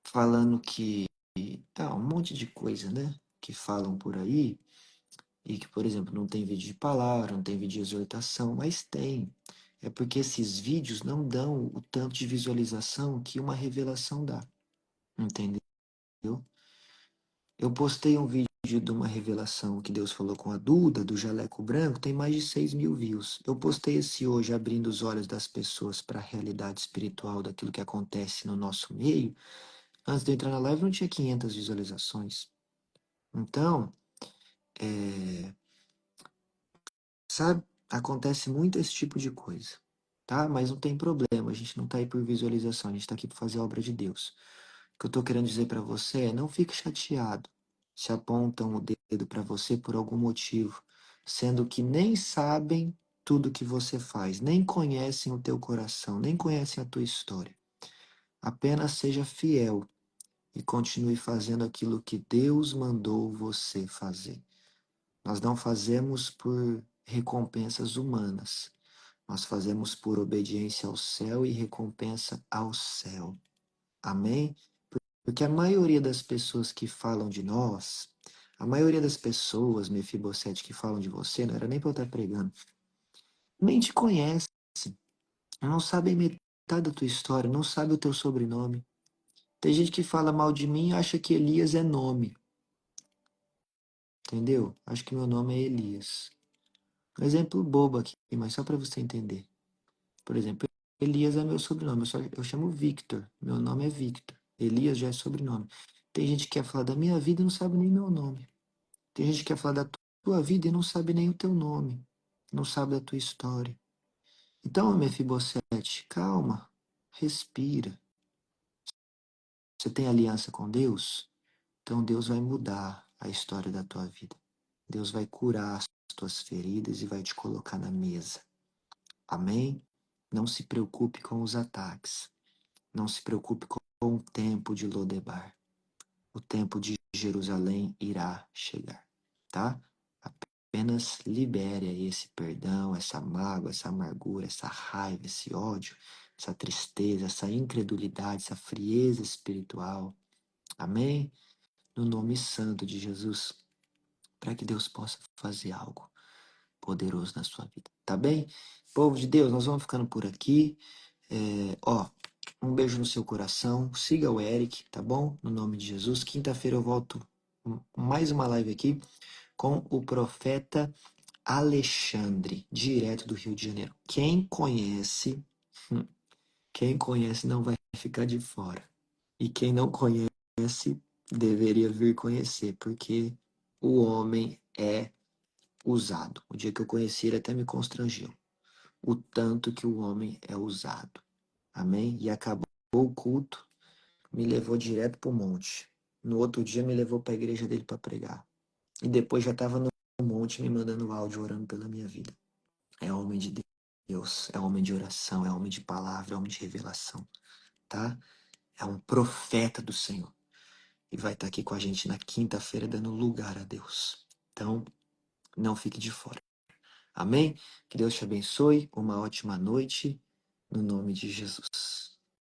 falando que tá um monte de coisa, né? Que falam por aí e que, por exemplo, não tem vídeo de palavra, não tem vídeo de exortação, mas tem. É porque esses vídeos não dão o tanto de visualização que uma revelação dá, entendeu? Eu postei um vídeo de uma revelação que Deus falou com a Duda, do Jaleco Branco, tem mais de 6.000 views. Eu postei esse hoje abrindo os olhos das pessoas para a realidade espiritual daquilo que acontece no nosso meio. Antes de eu entrar na live não tinha 500 visualizações. Então, sabe, acontece muito esse tipo de coisa, tá? Mas não tem problema, a gente não tá aí por visualização, a gente tá aqui para fazer a obra de Deus. O que eu tô querendo dizer para você é, não fique chateado se apontam o dedo para você por algum motivo, sendo que nem sabem tudo que você faz, nem conhecem o teu coração, nem conhecem a tua história. Apenas seja fiel e continue fazendo aquilo que Deus mandou você fazer. Nós não fazemos por recompensas humanas. Nós fazemos por obediência ao céu e recompensa ao céu. Amém? Porque a maioria das pessoas que falam de nós, a maioria das pessoas, Mefibosete, que falam de você, não era nem para eu estar pregando, nem te conhece, não sabem metade da tua história, não sabe o teu sobrenome. Tem gente que fala mal de mim e acha que Elias é nome, entendeu? Acho que meu nome é Elias. Um exemplo bobo aqui, mas só para você entender. Por exemplo, Elias é meu sobrenome, eu chamo Victor, meu nome é Victor. Elias já é sobrenome. Tem gente que quer falar da minha vida e não sabe nem meu nome. Tem gente que quer falar da tua vida e não sabe nem o teu nome, não sabe da tua história. Então, Mefibosete, calma, respira. Você tem aliança com Deus? Então Deus vai mudar a história da tua vida. Deus vai curar as tuas feridas e vai te colocar na mesa. Amém? Não se preocupe com os ataques. Não se preocupe com o tempo de Lodebar. O tempo de Jerusalém irá chegar, tá? Apenas libere aí esse perdão, essa mágoa, essa amargura, essa raiva, esse ódio, essa tristeza, essa incredulidade, essa frieza espiritual. Amém? No nome santo de Jesus, para que Deus possa fazer algo poderoso na sua vida. Tá bem? Povo de Deus, nós vamos ficando por aqui. Um beijo no seu coração. Siga o Eric, tá bom? No nome de Jesus. Quinta-feira eu volto com mais uma live aqui com o profeta Alexandre, direto do Rio de Janeiro. Hum, quem conhece não vai ficar de fora. E quem não conhece deveria vir conhecer, porque o homem é usado. O dia que eu conheci ele até me constrangeu. O tanto que o homem é usado. Amém? E acabou o culto, me levou direto para o monte. No outro dia me levou para a igreja dele para pregar. E depois já estava no monte me mandando áudio orando pela minha vida. É homem de Deus, é homem de oração, é homem de palavra, é homem de revelação, tá? É um profeta do Senhor. E vai estar aqui com a gente na quinta-feira dando lugar a Deus. Então, não fique de fora. Amém? Que Deus te abençoe. Uma ótima noite. No nome de Jesus.